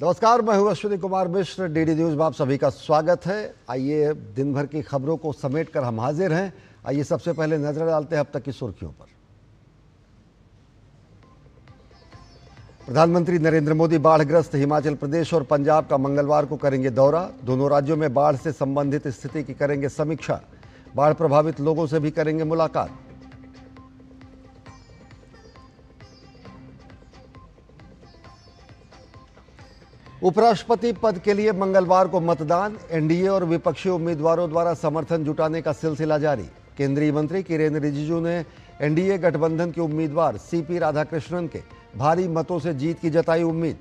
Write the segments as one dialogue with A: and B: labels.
A: नमस्कार, मैं हूं अश्विनी कुमार मिश्र। डीडी न्यूज में आप सभी का स्वागत है। आइए दिन भर की खबरों को समेटकर हम हाजिर हैं। आइए सबसे पहले नजर डालते हैं अब तक की सुर्खियों पर। प्रधानमंत्री नरेंद्र मोदी बाढ़ग्रस्त हिमाचल प्रदेश और पंजाब का मंगलवार को करेंगे दौरा। दोनों राज्यों में बाढ़ से संबंधित स्थिति की करेंगे समीक्षा। बाढ़ प्रभावित लोगों से भी करेंगे मुलाकात। उपराष्ट्रपति पद के लिए मंगलवार को मतदान। एनडीए और विपक्षी उम्मीदवारों द्वारा समर्थन जुटाने का सिलसिला जारी। केंद्रीय मंत्री किरेन रिजिजू ने एनडीए गठबंधन के उम्मीदवार सीपी राधाकृष्णन के भारी मतों से जीत की जताई उम्मीद।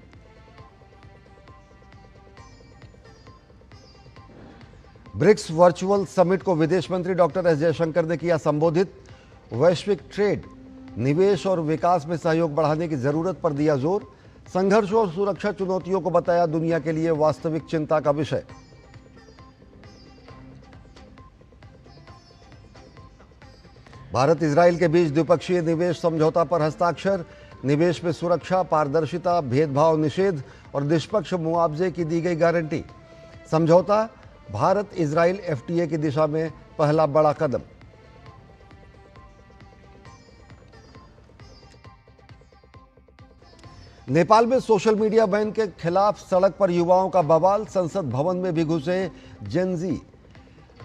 A: ब्रिक्स वर्चुअल समिट को विदेश मंत्री डॉक्टर एस जयशंकर ने किया संबोधित। वैश्विक ट्रेड, निवेश और विकास में सहयोग बढ़ाने की जरूरत पर दिया जोर। संघर्ष और सुरक्षा चुनौतियों को बताया दुनिया के लिए वास्तविक चिंता का विषय। भारत इजराइल के बीच द्विपक्षीय निवेश समझौता पर हस्ताक्षर। निवेश में सुरक्षा, पारदर्शिता, भेदभाव निषेध और निष्पक्ष मुआवजे की दी गई गारंटी। समझौता भारत इजराइल एफटीए की दिशा में पहला बड़ा कदम। नेपाल में सोशल मीडिया बैन के खिलाफ सड़क पर युवाओं का बवाल। संसद भवन में भी घुसे जेनजी।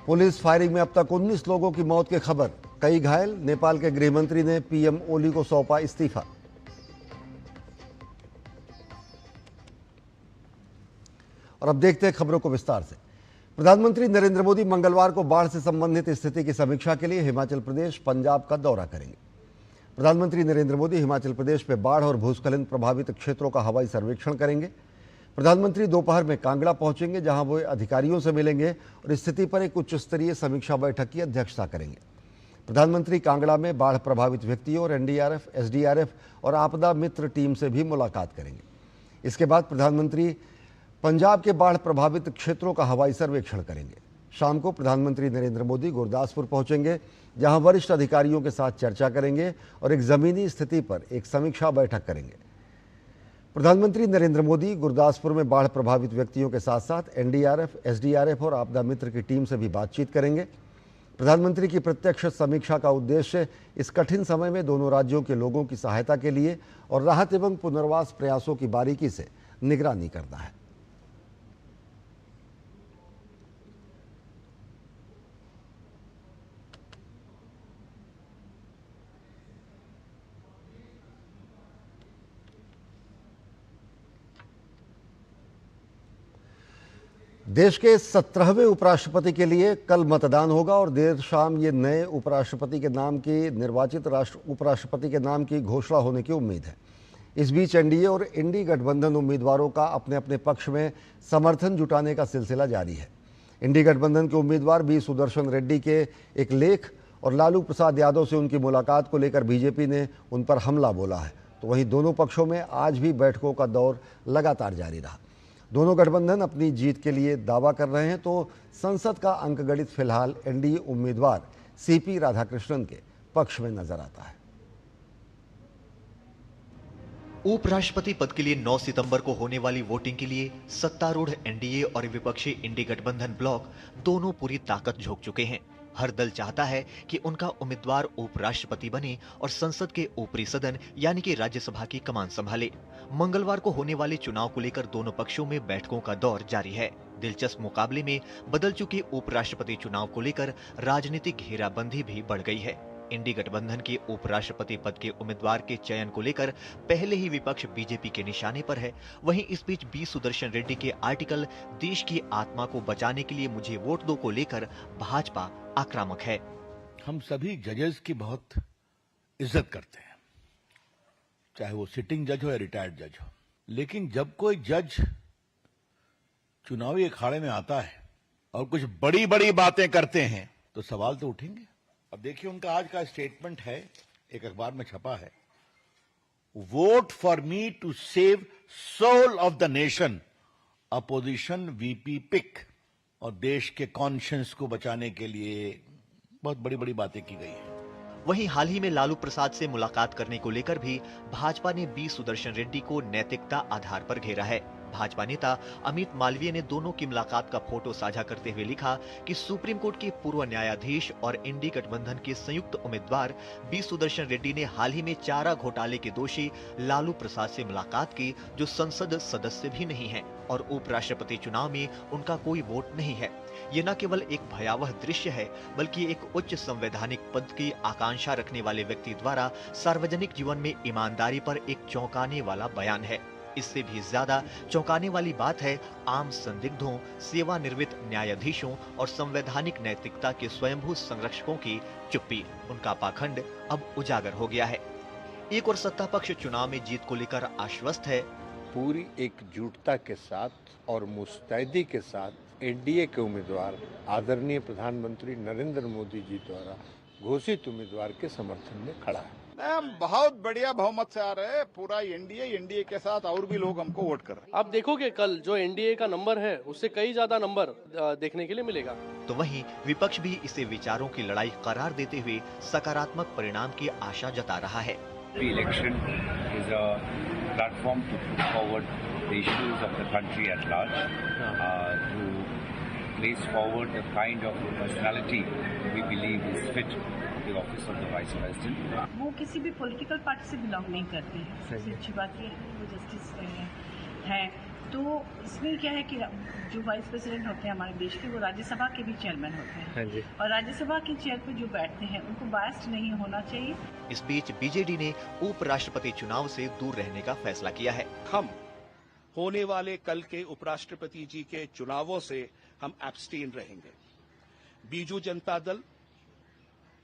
A: पुलिस फायरिंग में अब तक 19 लोगों की मौत की खबर, कई घायल। नेपाल के गृह मंत्री ने पीएम ओली को सौंपा इस्तीफा। और अब देखते हैं खबरों को विस्तार से। प्रधानमंत्री नरेंद्र मोदी मंगलवार को बाढ़ से संबंधित स्थिति की समीक्षा के लिए हिमाचल प्रदेश, पंजाब का दौरा करेंगे। प्रधानमंत्री नरेंद्र मोदी हिमाचल प्रदेश में बाढ़ और भूस्खलन प्रभावित क्षेत्रों का हवाई सर्वेक्षण करेंगे। प्रधानमंत्री दोपहर में कांगड़ा पहुंचेंगे, जहां वो अधिकारियों से मिलेंगे और स्थिति पर एक उच्च स्तरीय समीक्षा बैठक की अध्यक्षता करेंगे। प्रधानमंत्री कांगड़ा में बाढ़ प्रभावित व्यक्तियों और एनडीआरएफ, एसडीआरएफ और आपदा मित्र टीम से भी मुलाकात करेंगे। इसके बाद प्रधानमंत्री पंजाब के बाढ़ प्रभावित क्षेत्रों का हवाई सर्वेक्षण करेंगे। शाम को प्रधानमंत्री नरेंद्र मोदी गुरदासपुर पहुंचेंगे, जहां वरिष्ठ अधिकारियों के साथ चर्चा करेंगे और एक जमीनी स्थिति पर एक समीक्षा बैठक करेंगे। प्रधानमंत्री नरेंद्र मोदी गुरदासपुर में बाढ़ प्रभावित व्यक्तियों के साथ साथ एनडीआरएफ, एसडीआरएफ और आपदा मित्र की टीम से भी बातचीत करेंगे। प्रधानमंत्री की प्रत्यक्ष समीक्षा का उद्देश्य इस कठिन समय में दोनों राज्यों के लोगों की सहायता के लिए और राहत एवं पुनर्वास प्रयासों की बारीकी से निगरानी करना है। देश के 17वें उपराष्ट्रपति के लिए कल मतदान होगा और देर शाम ये नए उपराष्ट्रपति के नाम की निर्वाचित उपराष्ट्रपति के नाम की घोषणा होने की उम्मीद है। इस बीच एनडीए और इंडी गठबंधन उम्मीदवारों का अपने अपने पक्ष में समर्थन जुटाने का सिलसिला जारी है। इंडी गठबंधन के उम्मीदवार बी सुदर्शन रेड्डी के एक लेख और लालू प्रसाद यादव से उनकी मुलाकात को लेकर बीजेपी ने उन पर हमला बोला है, तो वहीं दोनों पक्षों में आज भी बैठकों का दौर लगातार जारी रहा। दोनों गठबंधन अपनी जीत के लिए दावा कर रहे हैं, तो संसद का अंकगणित फिलहाल एनडीए उम्मीदवार सीपी राधाकृष्णन के पक्ष में नजर आता है।
B: उपराष्ट्रपति पद के लिए 9 सितंबर को होने वाली वोटिंग के लिए सत्तारूढ़ एनडीए और विपक्षी इंडी गठबंधन ब्लॉक दोनों पूरी ताकत झोंक चुके हैं। हर दल चाहता है कि उनका उम्मीदवार उपराष्ट्रपति बने और संसद के ऊपरी सदन यानी कि राज्यसभा की कमान संभाले। मंगलवार को होने वाले चुनाव को लेकर दोनों पक्षों में बैठकों का दौर जारी है। दिलचस्प मुकाबले में बदल चुके उपराष्ट्रपति चुनाव को लेकर राजनीतिक घेराबंदी भी बढ़ गई है। इंडी गठबंधन के उपराष्ट्रपति पद के उम्मीदवार के चयन को लेकर पहले ही विपक्ष बीजेपी के निशाने पर है। वहीं इस बीच बी सुदर्शन रेड्डी के आर्टिकल देश की आत्मा को बचाने के लिए मुझे वोट दो को लेकर भाजपा आक्रामक है।
C: हम सभी जजेस की बहुत इज्जत करते हैं, चाहे वो सिटिंग जज हो या रिटायर्ड जज हो, लेकिन जब कोई जज चुनावी अखाड़े में आता है और कुछ बड़ी बड़ी बातें करते हैं तो सवाल तो उठेंगे। अब देखिए, उनका आज का स्टेटमेंट है, एक अखबार में छपा है, vote for me to save soul of the nation, opposition VP pick. और देश के कॉन्शियंस को बचाने के लिए बहुत बड़ी बड़ी बातें की गई है।
B: वहीं हाल ही में लालू प्रसाद से मुलाकात करने को लेकर भी भाजपा ने बी सुदर्शन रेड्डी को नैतिकता आधार पर घेरा है। भाजपा नेता अमित मालवीय ने दोनों की मुलाकात का फोटो साझा करते हुए लिखा कि सुप्रीम कोर्ट के पूर्व न्यायाधीश और इंडी गठबंधन के संयुक्त उम्मीदवार बी सुदर्शन रेड्डी ने हाल ही में चारा घोटाले के दोषी लालू प्रसाद से मुलाकात की, जो संसद सदस्य भी नहीं है और उपराष्ट्रपति चुनाव में उनका कोई वोट नहीं है। ये न केवल एक भयावह दृश्य है, बल्कि एक उच्च संवैधानिक पद की आकांक्षा रखने वाले व्यक्ति द्वारा सार्वजनिक जीवन में ईमानदारी पर एक चौंकाने वाला बयान है। इससे भी ज्यादा चौंकाने वाली बात है आम संदिग्धों, सेवानिवृत्त न्यायाधीशों और संवैधानिक नैतिकता के स्वयंभू संरक्षकों की चुप्पी। उनका पाखंड अब उजागर हो गया है। एक और सत्ता पक्ष चुनाव में जीत को लेकर आश्वस्त है।
D: पूरी एकजुटता के साथ और मुस्तैदी के साथ एनडीए के उम्मीदवार आदरणीय प्रधानमंत्री नरेंद्र मोदी जी द्वारा घोषित उम्मीदवार के समर्थन में खड़ा है।
E: बहुत बढ़िया बहुमत से आ रहे हैं। पूरा एनडीए के साथ और भी लोग हमको वोट कर रहे हैं।
F: आप देखोगे कल जो एनडीए का नंबर है उससे कई ज्यादा नंबर देखने के लिए मिलेगा।
B: तो वहीं विपक्ष भी इसे विचारों की लड़ाई करार देते हुए सकारात्मक परिणाम की आशा जता रहा है।
G: The election is a platform to put forward the issues of the country at large, to place forward the kind of personality we believe is fit for the office of the Vice President.
H: वो किसी भी political party से belong नहीं करती है। सबसे अच्छी बात ये है वो जस्टिस है। तो इसमें क्या है कि जो वाइस प्रेसिडेंट होते हैं हमारे देश के, वो राज्यसभा के भी चेयरमैन होते हैं। हाँ जी। और राज्यसभा के चेयर पे जो बैठते हैं उनको बायस्ड नहीं होना चाहिए।
B: इस बीच बीजेडी ने उपराष्ट्रपति चुनाव से दूर रहने का फैसला किया है।
E: हम होने वाले कल के उपराष्ट्रपति जी के चुनावों से हम एब्सटेन रहेंगे। बीजू जनता दल,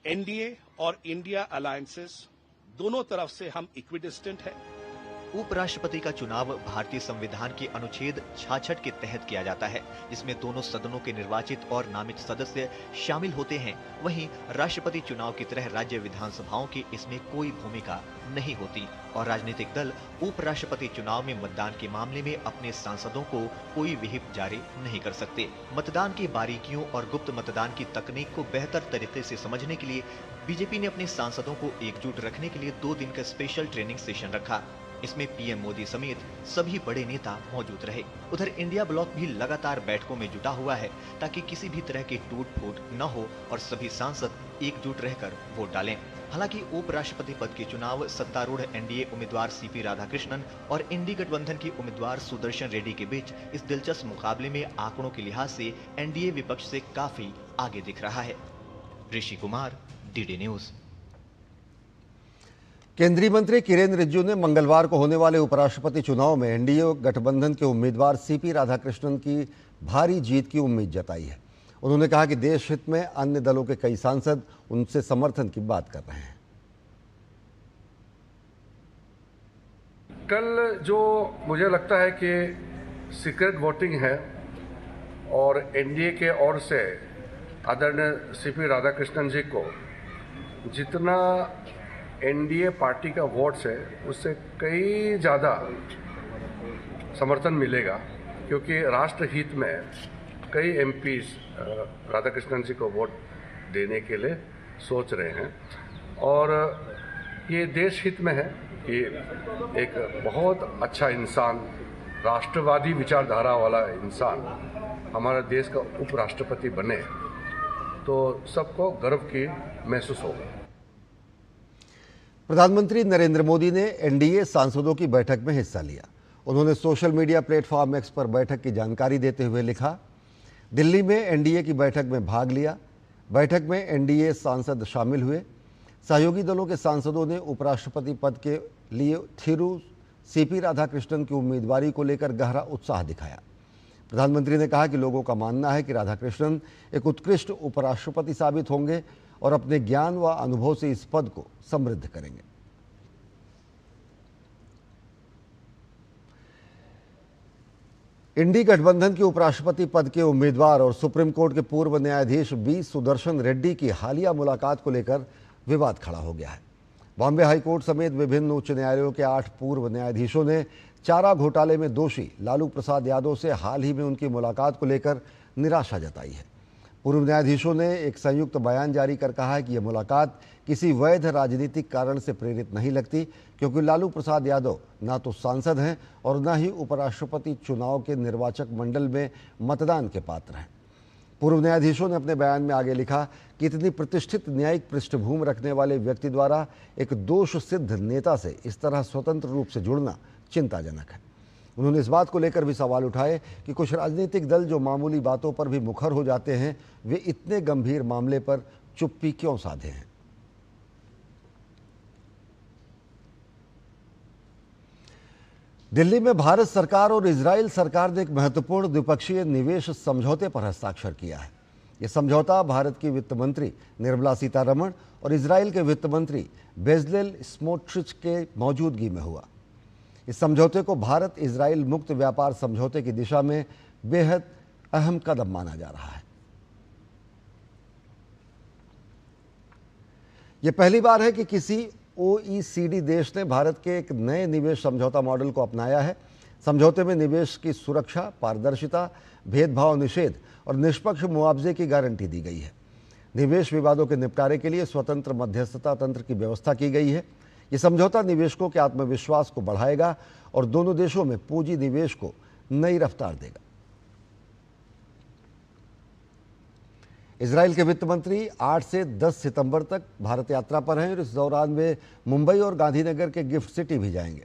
E: एनडीए और इंडिया अलायंसेस दोनों तरफ से हम इक्विडिस्टेंट हैं।
B: उपराष्ट्रपति का चुनाव भारतीय संविधान के अनुच्छेद 66 के तहत किया जाता है, जिसमें दोनों सदनों के निर्वाचित और नामित सदस्य शामिल होते हैं। वहीं राष्ट्रपति चुनाव की तरह राज्य विधानसभाओं की इसमें कोई भूमिका नहीं होती और राजनीतिक दल उपराष्ट्रपति चुनाव में मतदान के मामले में अपने सांसदों को कोई विहिप जारी नहीं कर सकते। मतदान की बारीकियों और गुप्त मतदान की तकनीक को बेहतर तरीके से समझने के लिए बीजेपी ने अपने सांसदों को एकजुट रखने के लिए 2 दिन का स्पेशल ट्रेनिंग सेशन रखा। इसमें पीएम मोदी समेत सभी बड़े नेता मौजूद रहे। उधर इंडिया ब्लॉक भी लगातार बैठकों में जुटा हुआ है ताकि किसी भी तरह की टूट-फूट न हो और सभी सांसद एकजुट रहकर वोट डालें। हालांकि उपराष्ट्रपति पद के चुनाव सत्तारूढ़ एनडीए उम्मीदवार सीपी राधाकृष्णन और इंडी गठबंधन की उम्मीदवार सुदर्शन रेड्डी के बीच इस दिलचस्प मुकाबले में आंकड़ों के लिहाज से एनडीए विपक्ष से काफी आगे दिख रहा है। Rishi Kumar, DD news.
A: केंद्रीय मंत्री किरेन रिजिजू ने मंगलवार को होने वाले उपराष्ट्रपति चुनाव में एनडीए गठबंधन के उम्मीदवार सीपी राधाकृष्णन की भारी जीत की उम्मीद जताई है। उन्होंने कहा कि देश हित में अन्य दलों के कई सांसद उनसे समर्थन की बात कर रहे हैं।
I: कल जो मुझे लगता है कि सीक्रेट वोटिंग है और एनडीए के ओर से आदरणीय सीपी राधाकृष्णन जी को जितना एनडीए पार्टी का वोट्स है उससे कई ज़्यादा समर्थन मिलेगा, क्योंकि राष्ट्र हित में कई एमपीज राधाकृष्णन जी को वोट देने के लिए सोच रहे हैं और ये देश हित में है कि एक बहुत अच्छा इंसान, राष्ट्रवादी विचारधारा वाला इंसान हमारे देश का उपराष्ट्रपति बने तो सबको गर्व की महसूस होगा।
A: प्रधानमंत्री नरेंद्र मोदी ने एनडीए सांसदों की बैठक में हिस्सा लिया। उन्होंने सोशल मीडिया प्लेटफॉर्म एक्स पर बैठक की जानकारी देते हुए लिखा, दिल्ली में एनडीए की बैठक में भाग लिया। बैठक में एनडीए सांसद शामिल हुए। सहयोगी दलों के सांसदों ने उपराष्ट्रपति पद के लिए थिरू सीपी राधाकृष्णन की उम्मीदवारी को लेकर गहरा उत्साह दिखाया। प्रधानमंत्री ने कहा कि लोगों का मानना है कि राधाकृष्णन एक उत्कृष्ट उपराष्ट्रपति साबित होंगे और अपने ज्ञान व अनुभव से इस पद को समृद्ध करेंगे। इंडी गठबंधन के उपराष्ट्रपति पद के उम्मीदवार और सुप्रीम कोर्ट के पूर्व न्यायाधीश बी सुदर्शन रेड्डी की हालिया मुलाकात को लेकर विवाद खड़ा हो गया है। बॉम्बे हाईकोर्ट समेत विभिन्न उच्च न्यायालयों के 8 पूर्व न्यायाधीशों ने चारा घोटाले में दोषी लालू प्रसाद यादव से हाल ही में उनकी मुलाकात को लेकर निराशा जताई है। पूर्व न्यायाधीशों ने एक संयुक्त बयान जारी कर कहा है कि यह मुलाकात किसी वैध राजनीतिक कारण से प्रेरित नहीं लगती, क्योंकि लालू प्रसाद यादव ना तो सांसद हैं और न ही उपराष्ट्रपति चुनाव के निर्वाचक मंडल में मतदान के पात्र हैं। पूर्व न्यायाधीशों ने अपने बयान में आगे लिखा कि इतनी प्रतिष्ठित न्यायिक पृष्ठभूमि रखने वाले व्यक्ति द्वारा एक दोष सिद्ध नेता से इस तरह स्वतंत्र रूप से जुड़ना चिंताजनक है। उन्होंने इस बात को लेकर भी सवाल उठाए कि कुछ राजनीतिक दल जो मामूली बातों पर भी मुखर हो जाते हैं, वे इतने गंभीर मामले पर चुप्पी क्यों साधे हैं। दिल्ली में भारत सरकार और इजराइल सरकार ने एक महत्वपूर्ण द्विपक्षीय निवेश समझौते पर हस्ताक्षर किया है। यह समझौता भारत की वित्त मंत्री निर्मला सीतारमण और इजराइल के वित्त मंत्री बेजलेल स्मोट्रिच के मौजूदगी में हुआ। इस समझौते को भारत इजराइल मुक्त व्यापार समझौते की दिशा में बेहद अहम कदम माना जा रहा है। यह पहली बार है कि किसी OECD देश ने भारत के एक नए निवेश समझौता मॉडल को अपनाया है। समझौते में निवेश की सुरक्षा, पारदर्शिता, भेदभाव निषेध और निष्पक्ष मुआवजे की गारंटी दी गई है। निवेश विवादों के निपटारे के लिए स्वतंत्र मध्यस्थता तंत्र की व्यवस्था की गई है। ये समझौता निवेशकों के आत्मविश्वास को बढ़ाएगा और दोनों देशों में पूंजी निवेश को नई रफ्तार देगा। इजराइल के वित्त मंत्री 8 से 10 सितंबर तक भारत यात्रा पर हैं और इस दौरान वे मुंबई और गांधीनगर के गिफ्ट सिटी भी जाएंगे।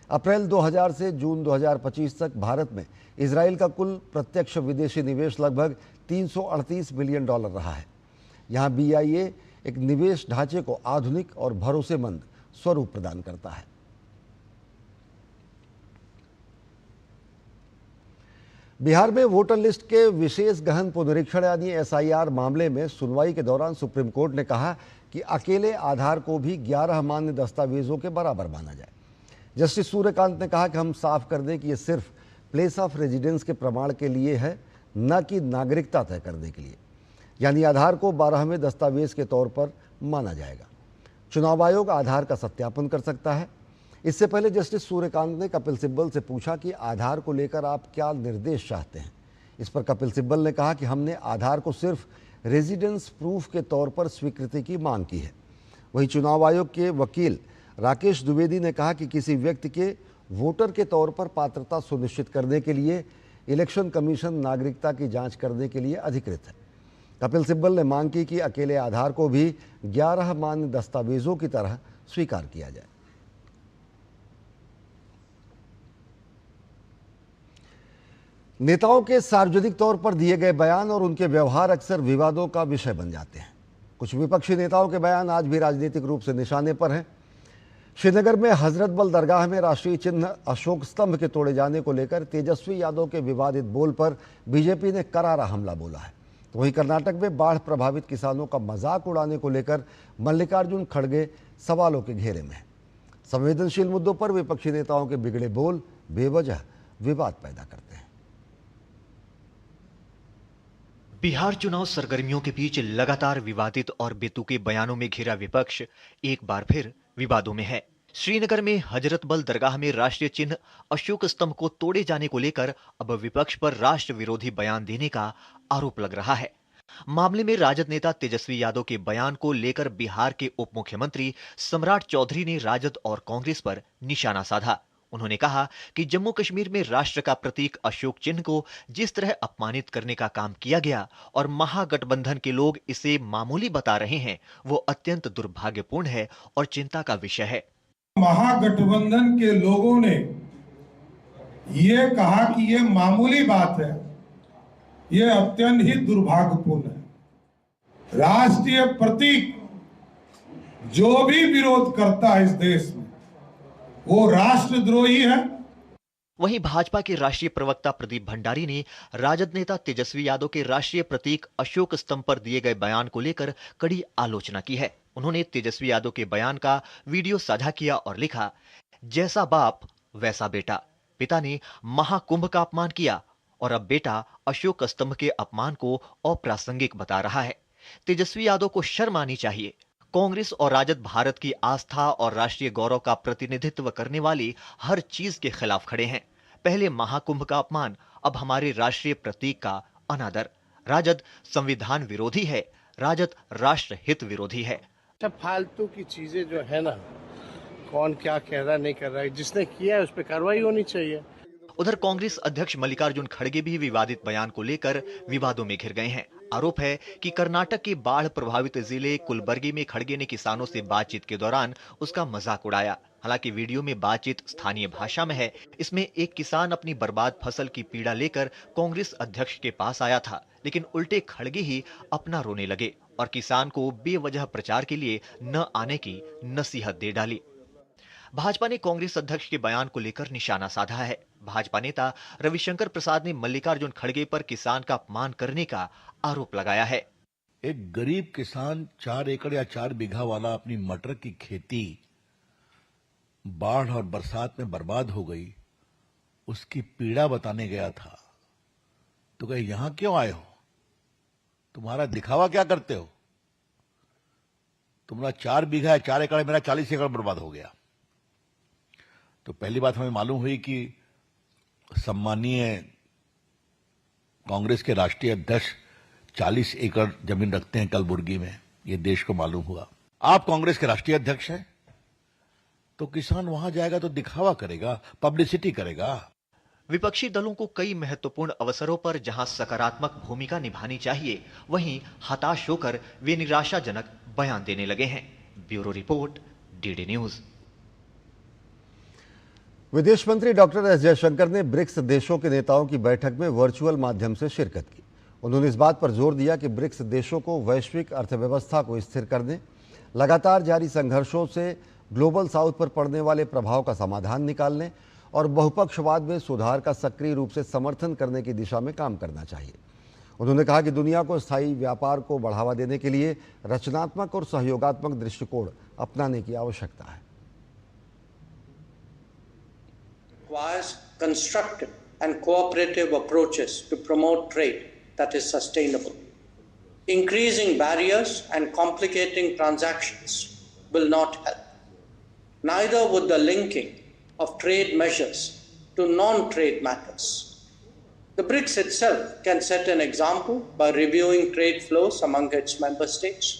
A: अप्रैल 2000 से जून 2025 तक भारत में इजराइल का कुल प्रत्यक्ष विदेशी निवेश लगभग $338 बिलियन रहा है। यहाँ BIA एक निवेश ढांचे को आधुनिक और भरोसेमंद स्वरूप प्रदान करता है। बिहार में वोटर लिस्ट के विशेष गहन पुनरीक्षण यानी SIR मामले में सुनवाई के दौरान सुप्रीम कोर्ट ने कहा कि अकेले आधार को भी 11 मान्य दस्तावेजों के बराबर माना जाए। जस्टिस सूर्यकांत ने कहा कि हम साफ कर दें कि यह सिर्फ प्लेस ऑफ रेजिडेंस के प्रमाण के लिए है, न कि नागरिकता तय करने के लिए। यानी आधार को 12वें दस्तावेज के तौर पर माना जाएगा। चुनाव आयोग आधार का सत्यापन कर सकता है। इससे पहले जस्टिस सूर्यकांत ने कपिल सिब्बल से पूछा कि आधार को लेकर आप क्या निर्देश चाहते हैं। इस पर कपिल सिब्बल ने कहा कि हमने आधार को सिर्फ रेजिडेंस प्रूफ के तौर पर स्वीकृति की मांग की है। वहीं चुनाव आयोग के वकील राकेश द्विवेदी ने कहा कि किसी व्यक्ति के वोटर के तौर पर पात्रता सुनिश्चित करने के लिए इलेक्शन कमीशन नागरिकता की जांच करने के लिए अधिकृत है। कपिल सिब्बल ने मांग की कि अकेले आधार को भी 11 मान्य दस्तावेजों की तरह स्वीकार किया जाए। नेताओं के सार्वजनिक तौर पर दिए गए बयान और उनके व्यवहार अक्सर विवादों का विषय बन जाते हैं। कुछ विपक्षी नेताओं के बयान आज भी राजनीतिक रूप से निशाने पर हैं। श्रीनगर में हजरत बल दरगाह में राष्ट्रीय चिन्ह अशोक स्तंभ के तोड़े जाने को लेकर तेजस्वी यादव के विवादित बोल पर बीजेपी ने करारा हमला बोला है। तो वहीं कर्नाटक में बाढ़ प्रभावित किसानों का मजाक उड़ाने को लेकर मल्लिकार्जुन खड़गे सवालों के घेरे में हैं। संवेदनशील मुद्दों पर विपक्षी नेताओं के बिगड़े बोल बेवजह विवाद पैदा करते हैं।
B: बिहार चुनाव सरगर्मियों के बीच लगातार विवादित और बेतुके बयानों में घिरा विपक्ष एक बार फिर विवादों में है। श्रीनगर में हजरत बल दरगाह में राष्ट्रीय चिन्ह अशोक स्तंभ को तोड़े जाने को लेकर अब विपक्ष पर राष्ट्र विरोधी बयान देने का आरोप लग रहा है। मामले में राजद नेता तेजस्वी यादव के बयान को लेकर बिहार के उप मुख्यमंत्री सम्राट चौधरी ने राजद और कांग्रेस पर निशाना साधा। उन्होंने कहा कि जम्मू कश्मीर में राष्ट्र का प्रतीक अशोक चिन्ह को जिस तरह अपमानित करने का काम किया गया और महागठबंधन के लोग इसे मामूली बता रहे हैं, वो अत्यंत दुर्भाग्यपूर्ण है और चिंता का विषय है।
J: महागठबंधन के लोगों ने ये कहा कि ये मामूली बात है, ये अत्यंत ही दुर्भाग्यपूर्ण है। राष्ट्रीय प्रतीक जो भी विरोध करता है इस देश में वो राष्ट्रद्रोही है।
B: वहीं भाजपा के राष्ट्रीय प्रवक्ता प्रदीप भंडारी ने राजद नेता तेजस्वी यादव के राष्ट्रीय प्रतीक अशोक स्तंभ पर दिए गए बयान को लेकर कड़ी आलोचना की है। उन्होंने तेजस्वी यादव के बयान का वीडियो साझा किया और लिखा, जैसा बाप वैसा बेटा। पिता ने महाकुंभ का अपमान किया और अब बेटा अशोक स्तंभ के अपमान को अप्रासंगिक बता रहा है। तेजस्वी यादव को शर्म आनी चाहिए। कांग्रेस और राजद भारत की आस्था और राष्ट्रीय गौरव का प्रतिनिधित्व करने वाली हर चीज के खिलाफ खड़े हैं। पहले महाकुंभ का अपमान, अब हमारे राष्ट्रीय प्रतीक का अनादर। राजद संविधान विरोधी है, राजद राष्ट्र हित विरोधी है।
K: सब फालतू की चीजें जो है ना, कौन क्या कह रहा नहीं कर रहा है, जिसने किया है उस पर कार्रवाई होनी चाहिए।
B: उधर कांग्रेस अध्यक्ष मल्लिकार्जुन खड़गे भी विवादित बयान को लेकर विवादों में घिर गए हैं। आरोप है कि कर्नाटक के बाढ़ प्रभावित जिले कुलबर्गी में खड़गे ने किसानों से बातचीत के दौरान उसका मजाक उड़ाया। हालांकि वीडियो में बातचीत स्थानीय भाषा में है। इसमें एक किसान अपनी बर्बाद फसल की पीड़ा लेकर कांग्रेस अध्यक्ष के पास आया था, लेकिन उल्टे खड़गे ही अपना रोने लगे और किसान को बेवजह प्रचार के लिए न आने की नसीहत दे डाली। भाजपा ने कांग्रेस अध्यक्ष के बयान को लेकर निशाना साधा है। भाजपा नेता रविशंकर प्रसाद ने मल्लिकार्जुन खड़गे पर किसान का अपमान करने का आरोप लगाया है।
C: एक गरीब किसान 4 एकड़ या 4 बीघा वाला अपनी मटर की खेती बाढ़ और बरसात में बर्बाद हो गई, उसकी पीड़ा बताने गया था। तो कहे यहां क्यों आए हो, तुम्हारा दिखावा क्या करते हो, तुम्हारा 4 बीघा है, 4 एकड़, मेरा 40 एकड़ बर्बाद हो गया। तो पहली बात हमें मालूम हुई कि सम्मानीय कांग्रेस के राष्ट्रीय अध्यक्ष 40 एकड़ जमीन रखते हैं कलबुर्गी में, यह देश को मालूम हुआ। आप कांग्रेस के राष्ट्रीय अध्यक्ष हैं तो किसान वहां जाएगा तो दिखावा करेगा, पब्लिसिटी करेगा।
B: विपक्षी दलों को कई महत्वपूर्ण अवसरों पर जहां सकारात्मक भूमिका निभानी चाहिए, वहीं हताश होकर वे निराशाजनक बयान देने लगे हैं। Bureau report, DD news.
A: विदेश मंत्री डॉक्टर एस जयशंकर ने ब्रिक्स देशों के नेताओं की बैठक में वर्चुअल माध्यम से शिरकत की। उन्होंने इस बात पर जोर दिया कि ब्रिक्स देशों को वैश्विक अर्थव्यवस्था को स्थिर करने, लगातार जारी संघर्षों से ग्लोबल साउथ पर पड़ने वाले प्रभाव का समाधान निकालने और बहुपक्षवाद में सुधार का सक्रिय रूप से समर्थन करने की दिशा में काम करना चाहिए। उन्होंने कहा कि दुनिया को स्थायी व्यापार को बढ़ावा देने के लिए रचनात्मक और सहयोगात्मक दृष्टिकोण अपनाने की आवश्यकता है।
L: Requires constructive and cooperative approaches to promote trade that is sustainable. Increasing barriers and complicating transactions will not help. Neither would the linking of trade measures to non-trade matters. The BRICS itself can set an example by reviewing trade flows among its member states.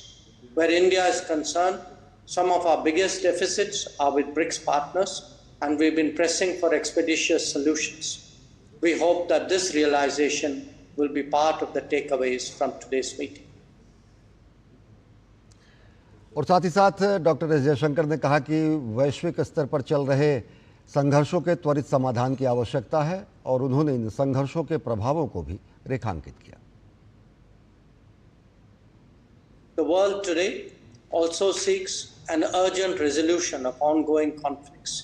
L: Where India is concerned, some of our biggest deficits are with BRICS partners, and we've been pressing for expeditious solutions. We hope that this realization will be part of the takeaways from today's meeting.
A: और साथ ही साथ doctor S Jaishankar ने कहा कि वैश्विक स्तर पर चल रहे संघर्षों के त्वरित समाधान की आवश्यकता है और उन्होंने इन संघर्षों के प्रभावों को भी रेखांकित किया।
L: The world today also seeks an urgent resolution of ongoing conflicts.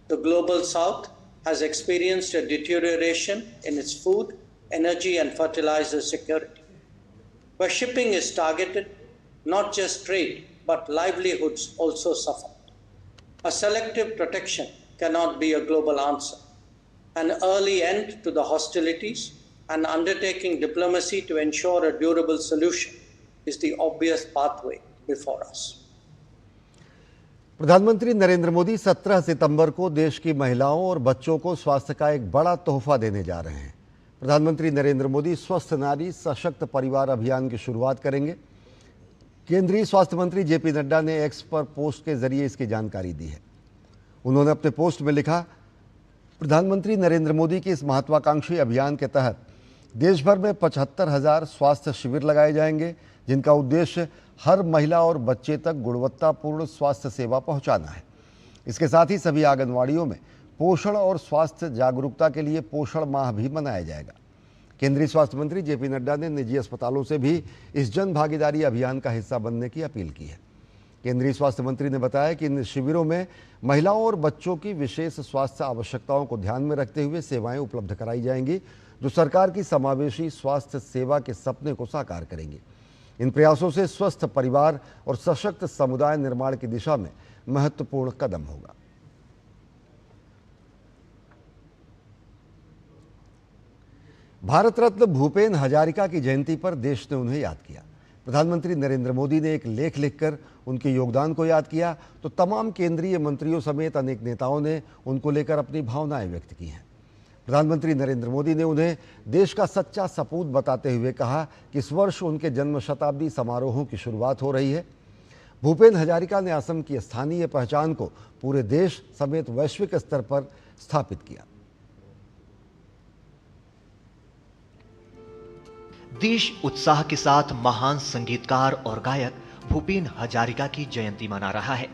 L: The global south has experienced a deterioration in its food, energy and fertilizer security. Where shipping is targeted, not just trade, but livelihoods also suffer. A selective protection cannot be a global answer. An early end to the hostilities and undertaking diplomacy to ensure a durable solution is the obvious pathway before us.
A: प्रधानमंत्री नरेंद्र मोदी 17 सितंबर को देश की महिलाओं और बच्चों को स्वास्थ्य का एक बड़ा तोहफा देने जा रहे हैं। प्रधानमंत्री नरेंद्र मोदी स्वस्थ नारी सशक्त परिवार अभियान की शुरुआत करेंगे। केंद्रीय स्वास्थ्य मंत्री जेपी नड्डा ने एक्स पर पोस्ट के जरिए इसकी जानकारी दी है। उन्होंने अपने पोस्ट में लिखा, प्रधानमंत्री नरेंद्र मोदी के इस महत्वाकांक्षी अभियान के तहत देश भर में 75,000 स्वास्थ्य शिविर लगाए जाएंगे, जिनका उद्देश्य हर महिला और बच्चे तक गुणवत्तापूर्ण स्वास्थ्य सेवा पहुंचाना है। इसके साथ ही सभी आंगनवाड़ियों में पोषण और स्वास्थ्य जागरूकता के लिए पोषण माह भी मनाया जाएगा। केंद्रीय स्वास्थ्य मंत्री जेपी नड्डा ने निजी अस्पतालों से भी इस जन भागीदारी अभियान का हिस्सा बनने की अपील की है। केंद्रीय स्वास्थ्य मंत्री ने बताया कि इन शिविरों में महिलाओं और बच्चों की विशेष स्वास्थ्य आवश्यकताओं को ध्यान में रखते हुए सेवाएं उपलब्ध कराई जाएंगी, जो सरकार की समावेशी स्वास्थ्य सेवा के सपने को साकार करेंगी। इन प्रयासों से स्वस्थ परिवार और सशक्त समुदाय निर्माण की दिशा में महत्वपूर्ण कदम होगा। भारत रत्न भूपेन हजारिका की जयंती पर देश ने उन्हें याद किया। प्रधानमंत्री नरेंद्र मोदी ने एक लेख लिखकर उनके योगदान को याद किया, तो तमाम केंद्रीय मंत्रियों समेत अनेक नेताओं ने उनको लेकर अपनी भावनाएं व्यक्त की हैं। प्रधानमंत्री नरेंद्र मोदी ने उन्हें देश का सच्चा सपूत बताते हुए कहा कि इस वर्ष उनके जन्म शताब्दी समारोहों की शुरुआत हो रही है। भूपेन हजारिका ने असम की स्थानीय पहचान को पूरे देश समेत वैश्विक स्तर पर स्थापित किया।
B: देश उत्साह के साथ महान संगीतकार और गायक भूपेन हजारिका की जयंती मना रहा है।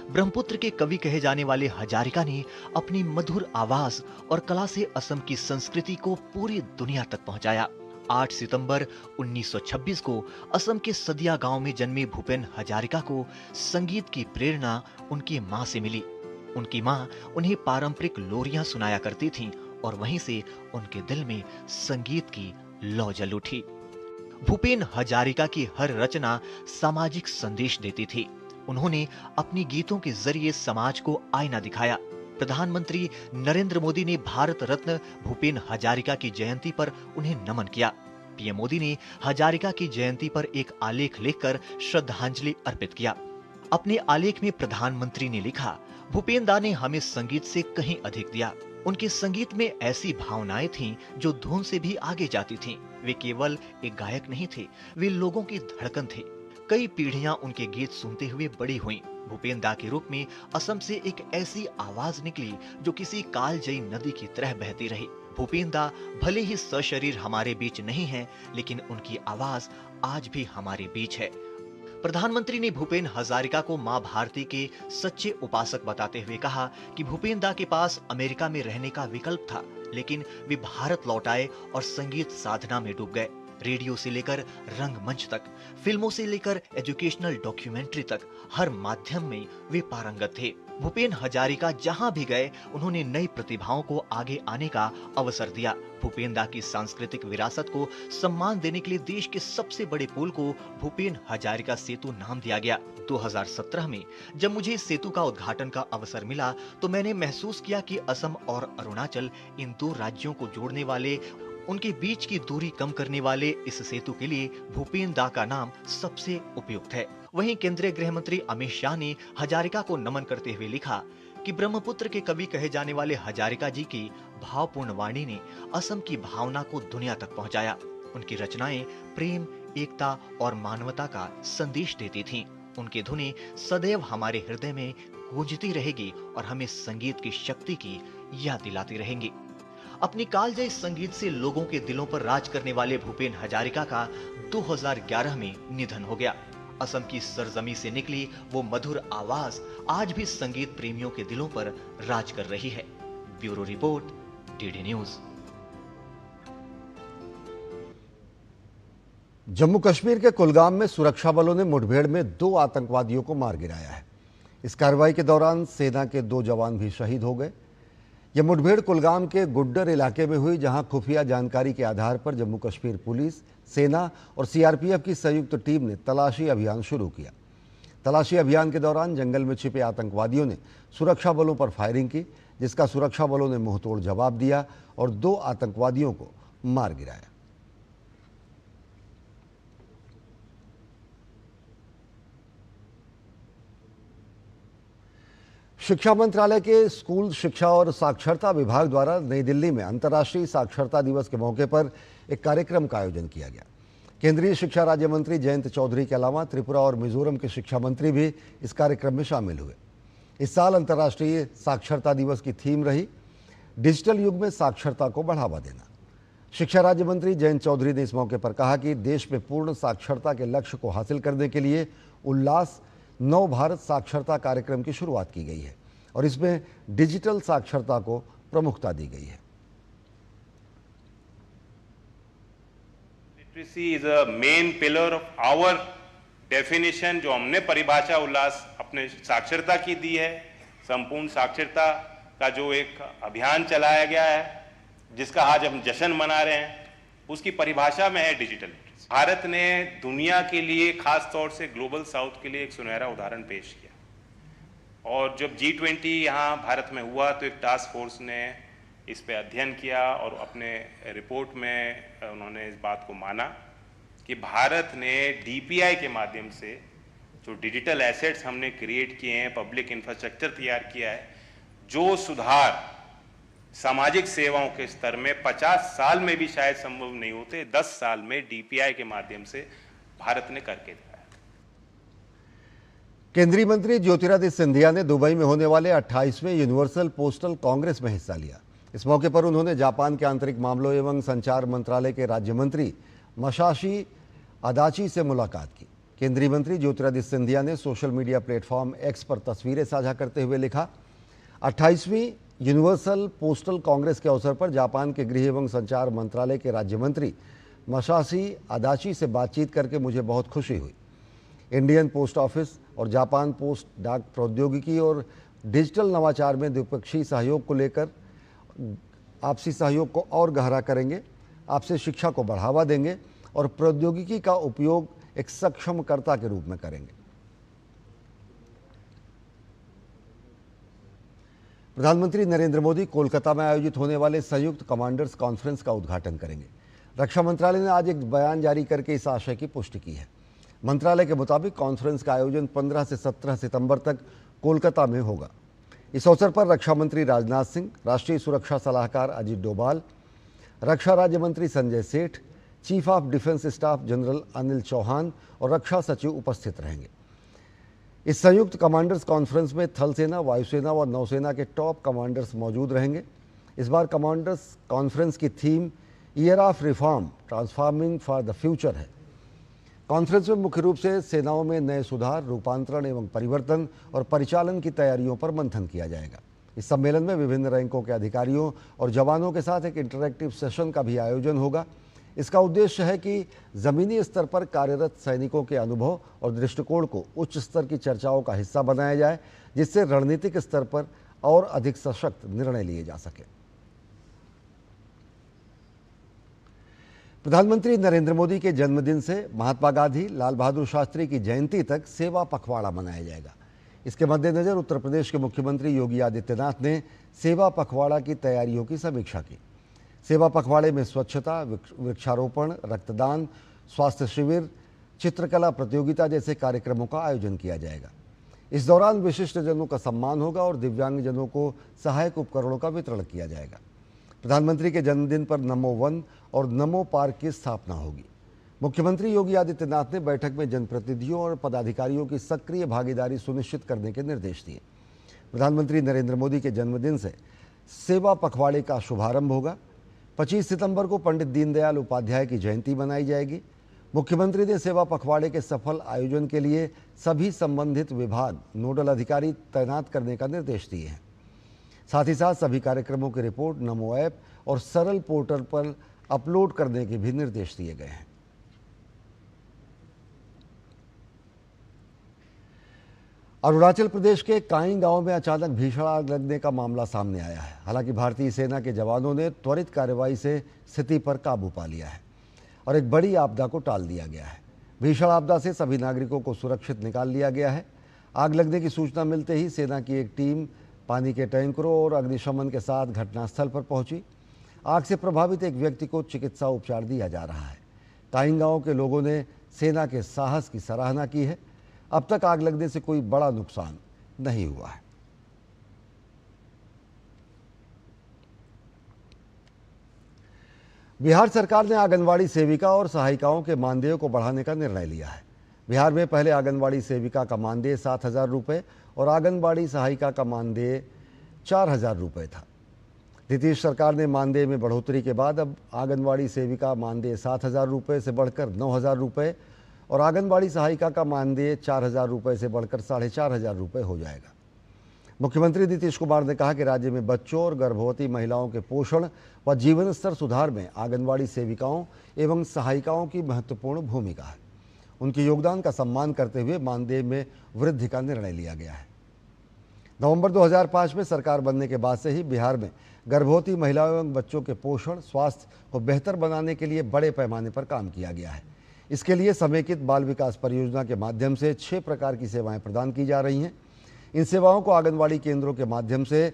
B: ब्रह्मपुत्र के कवि कहे जाने वाले हजारिका ने अपनी मधुर आवाज और कला से असम की संस्कृति को पूरी दुनिया तक पहुंचाया। 8 सितंबर 1926 को असम के सदिया गांव में जन्मे भूपेन हजारिका को संगीत की प्रेरणा उनकी मां से मिली। उनकी मां उन्हें पारंपरिक लोरियां सुनाया करती थीं और वहीं से उनके दिल में संगीत की लौ जल उठी। भूपेन हजारिका की हर रचना सामाजिक संदेश देती थी। उन्होंने अपनी गीतों के जरिए समाज को आईना दिखाया। प्रधानमंत्री नरेंद्र मोदी ने भारत रत्न भूपेन हजारिका की जयंती पर उन्हें नमन किया। पीएम मोदी ने हजारिका की जयंती पर एक आलेख लिखकर श्रद्धांजलि अर्पित किया। अपने आलेख में प्रधानमंत्री ने लिखा, भूपेन दा ने हमें संगीत से कहीं अधिक दिया। उनके संगीत में ऐसी भावनाएं थीं जो धुन से भी आगे जाती थीं। वे केवल एक गायक नहीं थे, वे लोगों की धड़कन थे। कई पीढ़ियां उनके गीत सुनते हुए बड़ी हुईं। भूपेन दा के रूप में असम से एक ऐसी आवाज निकली जो किसी कालजयी नदी की तरह बहती रही। भूपेन दा भले ही सशरीर हमारे बीच नहीं है, लेकिन उनकी आवाज आज भी हमारे बीच है। प्रधानमंत्री ने भूपेन हजारिका को मां भारती के सच्चे उपासक बताते हुए कहा कि भूपेन दा के पास अमेरिका में रहने का विकल्प था, लेकिन वे भारत लौट आए और संगीत साधना में डूब गए। रेडियो से लेकर रंगमंच तक, फिल्मों से लेकर एजुकेशनल डॉक्यूमेंट्री तक, हर माध्यम में वे पारंगत थे। भूपेन हजारिका जहां भी गए, उन्होंने नई प्रतिभाओं को आगे आने का अवसर दिया। भूपेन दा की सांस्कृतिक विरासत को सम्मान देने के लिए देश के सबसे बड़े पुल को भूपेन हजारिका सेतु नाम दिया गया। 2017 में जब मुझे इस सेतु का उद्घाटन का अवसर मिला तो मैंने महसूस किया कि असम और अरुणाचल, इन दो राज्यों को जोड़ने वाले, उनके बीच की दूरी कम करने वाले इस सेतु के लिए भूपेन दा का नाम सबसे उपयुक्त है। वहीं केंद्रीय गृह मंत्री अमित शाह ने हजारिका को नमन करते हुए लिखा कि ब्रह्मपुत्र के कवि कहे जाने वाले हजारिका जी की भावपूर्ण वाणी ने असम की भावना को दुनिया तक पहुंचाया। उनकी रचनाएं प्रेम, एकता और मानवता का संदेश देती थीं। उनकी धुनें सदैव हमारे हृदय में गूंजती रहेगी और हमें संगीत की शक्ति की याद दिलाती रहेंगी। अपनी कालजयी संगीत से लोगों के दिलों पर राज करने वाले भूपेन हजारिका का 2011 में निधन हो गया। असम की सरजमी से निकली वो मधुर आवाज आज भी संगीत प्रेमियों के दिलों पर राज कर रही है। Bureau report, DD news.
A: Jammu Kashmir के कुलगाम में सुरक्षा बलों ने मुठभेड़ में 2 आतंकवादियों को मार गिराया है। इस कार्रवाई के दौरान सेना के 2 जवान भी शहीद हो गए। यह मुठभेड़ कुलगाम के गुड्डर इलाके में हुई, जहां खुफिया जानकारी के आधार पर जम्मू कश्मीर पुलिस, सेना और सीआरपीएफ की संयुक्त टीम ने तलाशी अभियान शुरू किया। तलाशी अभियान के दौरान जंगल में छिपे आतंकवादियों ने सुरक्षा बलों पर फायरिंग की, जिसका सुरक्षा बलों ने मुंहतोड़ जवाब दिया और 2 आतंकवादियों को मार गिराया। शिक्षा मंत्रालय के स्कूल शिक्षा और साक्षरता विभाग द्वारा नई दिल्ली में अंतर्राष्ट्रीय साक्षरता दिवस के मौके पर एक कार्यक्रम का आयोजन किया गया। केंद्रीय शिक्षा राज्य मंत्री जयंत चौधरी के अलावा त्रिपुरा और मिजोरम के शिक्षा मंत्री भी इस कार्यक्रम में शामिल हुए। इस साल अंतर्राष्ट्रीय साक्षरता दिवस की थीम रही, डिजिटल युग में साक्षरता को बढ़ावा देना। शिक्षा राज्य मंत्री जयंत चौधरी ने इस मौके पर कहा कि देश में पूर्ण साक्षरता के लक्ष्य को हासिल करने के लिए उल्लास नव भारत साक्षरता कार्यक्रम की शुरुआत की गई है और इसमें डिजिटल साक्षरता को प्रमुखता दी गई है।
M: Literacy is a main pillar of our definition, जो हमने परिभाषा उल्लास अपने साक्षरता की दी है। संपूर्ण साक्षरता का जो एक अभियान चलाया गया है, जिसका आज हम जश्न मना रहे हैं, उसकी परिभाषा में है डिजिटल लिटरेसी। भारत ने दुनिया के लिए, खास तौर से ग्लोबल साउथ के लिए एक सुनहरा उदाहरण पेश किया। और जब G20 यहाँ भारत में हुआ तो एक टास्क फोर्स ने इस पे अध्ययन किया और अपने रिपोर्ट में उन्होंने इस बात को माना कि भारत ने DPI के माध्यम से जो डिजिटल एसेट्स हमने क्रिएट किए हैं, पब्लिक इंफ्रास्ट्रक्चर तैयार किया है, जो सुधार सामाजिक सेवाओं के स्तर में 50 साल में भी शायद संभव नहीं होते, 10 साल में डीपीआई के माध्यम से भारत ने करके दिखाया।
A: केंद्रीय मंत्री ज्योतिरादित्य सिंधिया ने दुबई में होने वाले 28वें यूनिवर्सल पोस्टल कांग्रेस में हिस्सा लिया। इस मौके पर उन्होंने जापान के आंतरिक मामलों एवं संचार मंत्रालय के राज्य मंत्री मसाशी अदाची से मुलाकात की। केंद्रीय मंत्री ज्योतिरादित्य सिंधिया ने सोशल मीडिया प्लेटफॉर्म एक्स पर तस्वीरें साझा करते हुए लिखा, 28वीं यूनिवर्सल पोस्टल कांग्रेस के अवसर पर जापान के गृह एवं संचार मंत्रालय के राज्य मंत्री मसाशी अदाची से बातचीत करके मुझे बहुत खुशी हुई। इंडियन पोस्ट ऑफिस और जापान पोस्ट डाक प्रौद्योगिकी और डिजिटल नवाचार में द्विपक्षीय सहयोग को लेकर आपसी सहयोग को और गहरा करेंगे, आपसे शिक्षा को बढ़ावा देंगे और प्रौद्योगिकी का उपयोग एक सक्षमकर्ता के रूप में करेंगे। प्रधानमंत्री नरेंद्र मोदी कोलकाता में आयोजित होने वाले संयुक्त कमांडर्स कॉन्फ्रेंस का उद्घाटन करेंगे। रक्षा मंत्रालय ने आज एक बयान जारी करके इस आशय की पुष्टि की है। मंत्रालय के मुताबिक कॉन्फ्रेंस का आयोजन 15 से 17 सितंबर तक कोलकाता में होगा। इस अवसर पर रक्षा मंत्री राजनाथ सिंह, राष्ट्रीय सुरक्षा सलाहकार अजीत डोभाल, रक्षा राज्य मंत्री Sanjay Seth, chief of defence staff general Anil Chauhan और रक्षा सचिव उपस्थित रहेंगे। इस संयुक्त कमांडर्स कॉन्फ्रेंस में थल सेना, वायुसेना और नौसेना के टॉप कमांडर्स मौजूद रहेंगे। इस बार कमांडर्स कॉन्फ्रेंस की theme year of reform transforming for the future है। कॉन्फ्रेंस में मुख्य रूप से सेनाओं में नए सुधार, रूपांतरण एवं परिवर्तन और परिचालन की तैयारियों पर मंथन किया जाएगा। इस सम्मेलन में विभिन्न रैंकों के अधिकारियों और जवानों के साथ एक इंटरैक्टिव सेशन का भी आयोजन होगा। इसका उद्देश्य है कि ज़मीनी स्तर पर कार्यरत सैनिकों के अनुभव और दृष्टिकोण को उच्च स्तर की चर्चाओं का हिस्सा बनाया जाए, जिससे रणनीतिक स्तर पर और अधिक सशक्त निर्णय लिए जा सके। प्रधानमंत्री नरेंद्र मोदी के जन्मदिन से महात्मा गांधी, लाल बहादुर शास्त्री की जयंती तक सेवा पखवाड़ा मनाया जाएगा। इसके मद्देनजर उत्तर प्रदेश के मुख्यमंत्री योगी आदित्यनाथ ने सेवा पखवाड़ा की तैयारियों की समीक्षा की। सेवा पखवाड़े में स्वच्छता, वृक्षारोपण, रक्तदान, स्वास्थ्य शिविर, चित्रकला प्रतियोगिता जैसे कार्यक्रमों का आयोजन किया जाएगा। इस दौरान विशिष्टजनों का सम्मान होगा और दिव्यांगजनों को सहायक उपकरणों का वितरण किया जाएगा। प्रधानमंत्री के जन्मदिन पर नमो वन और नमो पार्क की स्थापना होगी। मुख्यमंत्री योगी आदित्यनाथ ने बैठक में जनप्रतिनिधियों और पदाधिकारियों की सक्रिय भागीदारी सुनिश्चित करने के निर्देश दिए। प्रधानमंत्री नरेंद्र मोदी के जन्मदिन से सेवा पखवाड़े का शुभारंभ होगा। 25 सितंबर को पंडित दीनदयाल उपाध्याय की जयंती मनाई जाएगी। मुख्यमंत्री ने सेवा पखवाड़े के सफल आयोजन के लिए सभी संबंधित विभाग, नोडल अधिकारी तैनात करने का निर्देश दिए हैं। साथ ही साथ सभी कार्यक्रमों की रिपोर्ट नमो ऐप और सरल पोर्टल पर अपलोड करने के भी निर्देश दिए गए हैं। अरुणाचल प्रदेश के काइंग गांव में अचानक भीषण आग लगने का मामला सामने आया है। हालांकि भारतीय सेना के जवानों ने त्वरित कार्रवाई से स्थिति पर काबू पा लिया है और एक बड़ी आपदा को टाल दिया गया है। भीषण आपदा से सभी नागरिकों को सुरक्षित निकाल लिया गया है। आग लगने की सूचना मिलते ही सेना की एक टीम पानी के टैंकरों और अग्निशमन के साथ घटनास्थल पर पहुंची। आग से प्रभावित एक व्यक्ति को चिकित्सा उपचार दिया जा रहा है। काइंग गांव के लोगों ने सेना के साहस की सराहना की है। अब तक आग लगने से कोई बड़ा नुकसान नहीं हुआ है। बिहार सरकार ने आंगनवाड़ी सेविका और सहायिकाओं के मानदेय को बढ़ाने का निर्णय लिया है। बिहार में पहले आंगनवाड़ी सेविका का मानदेय 7,000 रुपये और आंगनवाड़ी सहायिका का मानदेय 4,000 रुपये था। नीतीश सरकार ने मानदेय में बढ़ोतरी के बाद अब आंगनवाड़ी सेविका मानदेय 7,000 रुपये से बढ़कर 9,000 रुपये और आंगनवाड़ी सहायिका का मानदेय 4,000 रुपये से बढ़कर 4,500 रुपये हो जाएगा। मुख्यमंत्री नीतीश कुमार ने कहा कि राज्य में बच्चों और गर्भवती महिलाओं के पोषण व जीवन स्तर सुधार में आंगनवाड़ी सेविकाओं एवं सहायिकाओं की महत्वपूर्ण भूमिका है। उनके योगदान का सम्मान करते हुए मानदेय में वृद्धि का निर्णय लिया गया है। नवंबर 2005 में सरकार बनने के बाद से ही बिहार में गर्भवती महिलाओं एवं बच्चों के पोषण, स्वास्थ्य को बेहतर बनाने के लिए बड़े पैमाने पर काम किया गया है। इसके लिए समेकित बाल विकास परियोजना के माध्यम से 6 प्रकार की सेवाएं प्रदान की जा रही हैं। इन सेवाओं को आंगनवाड़ी केंद्रों के माध्यम से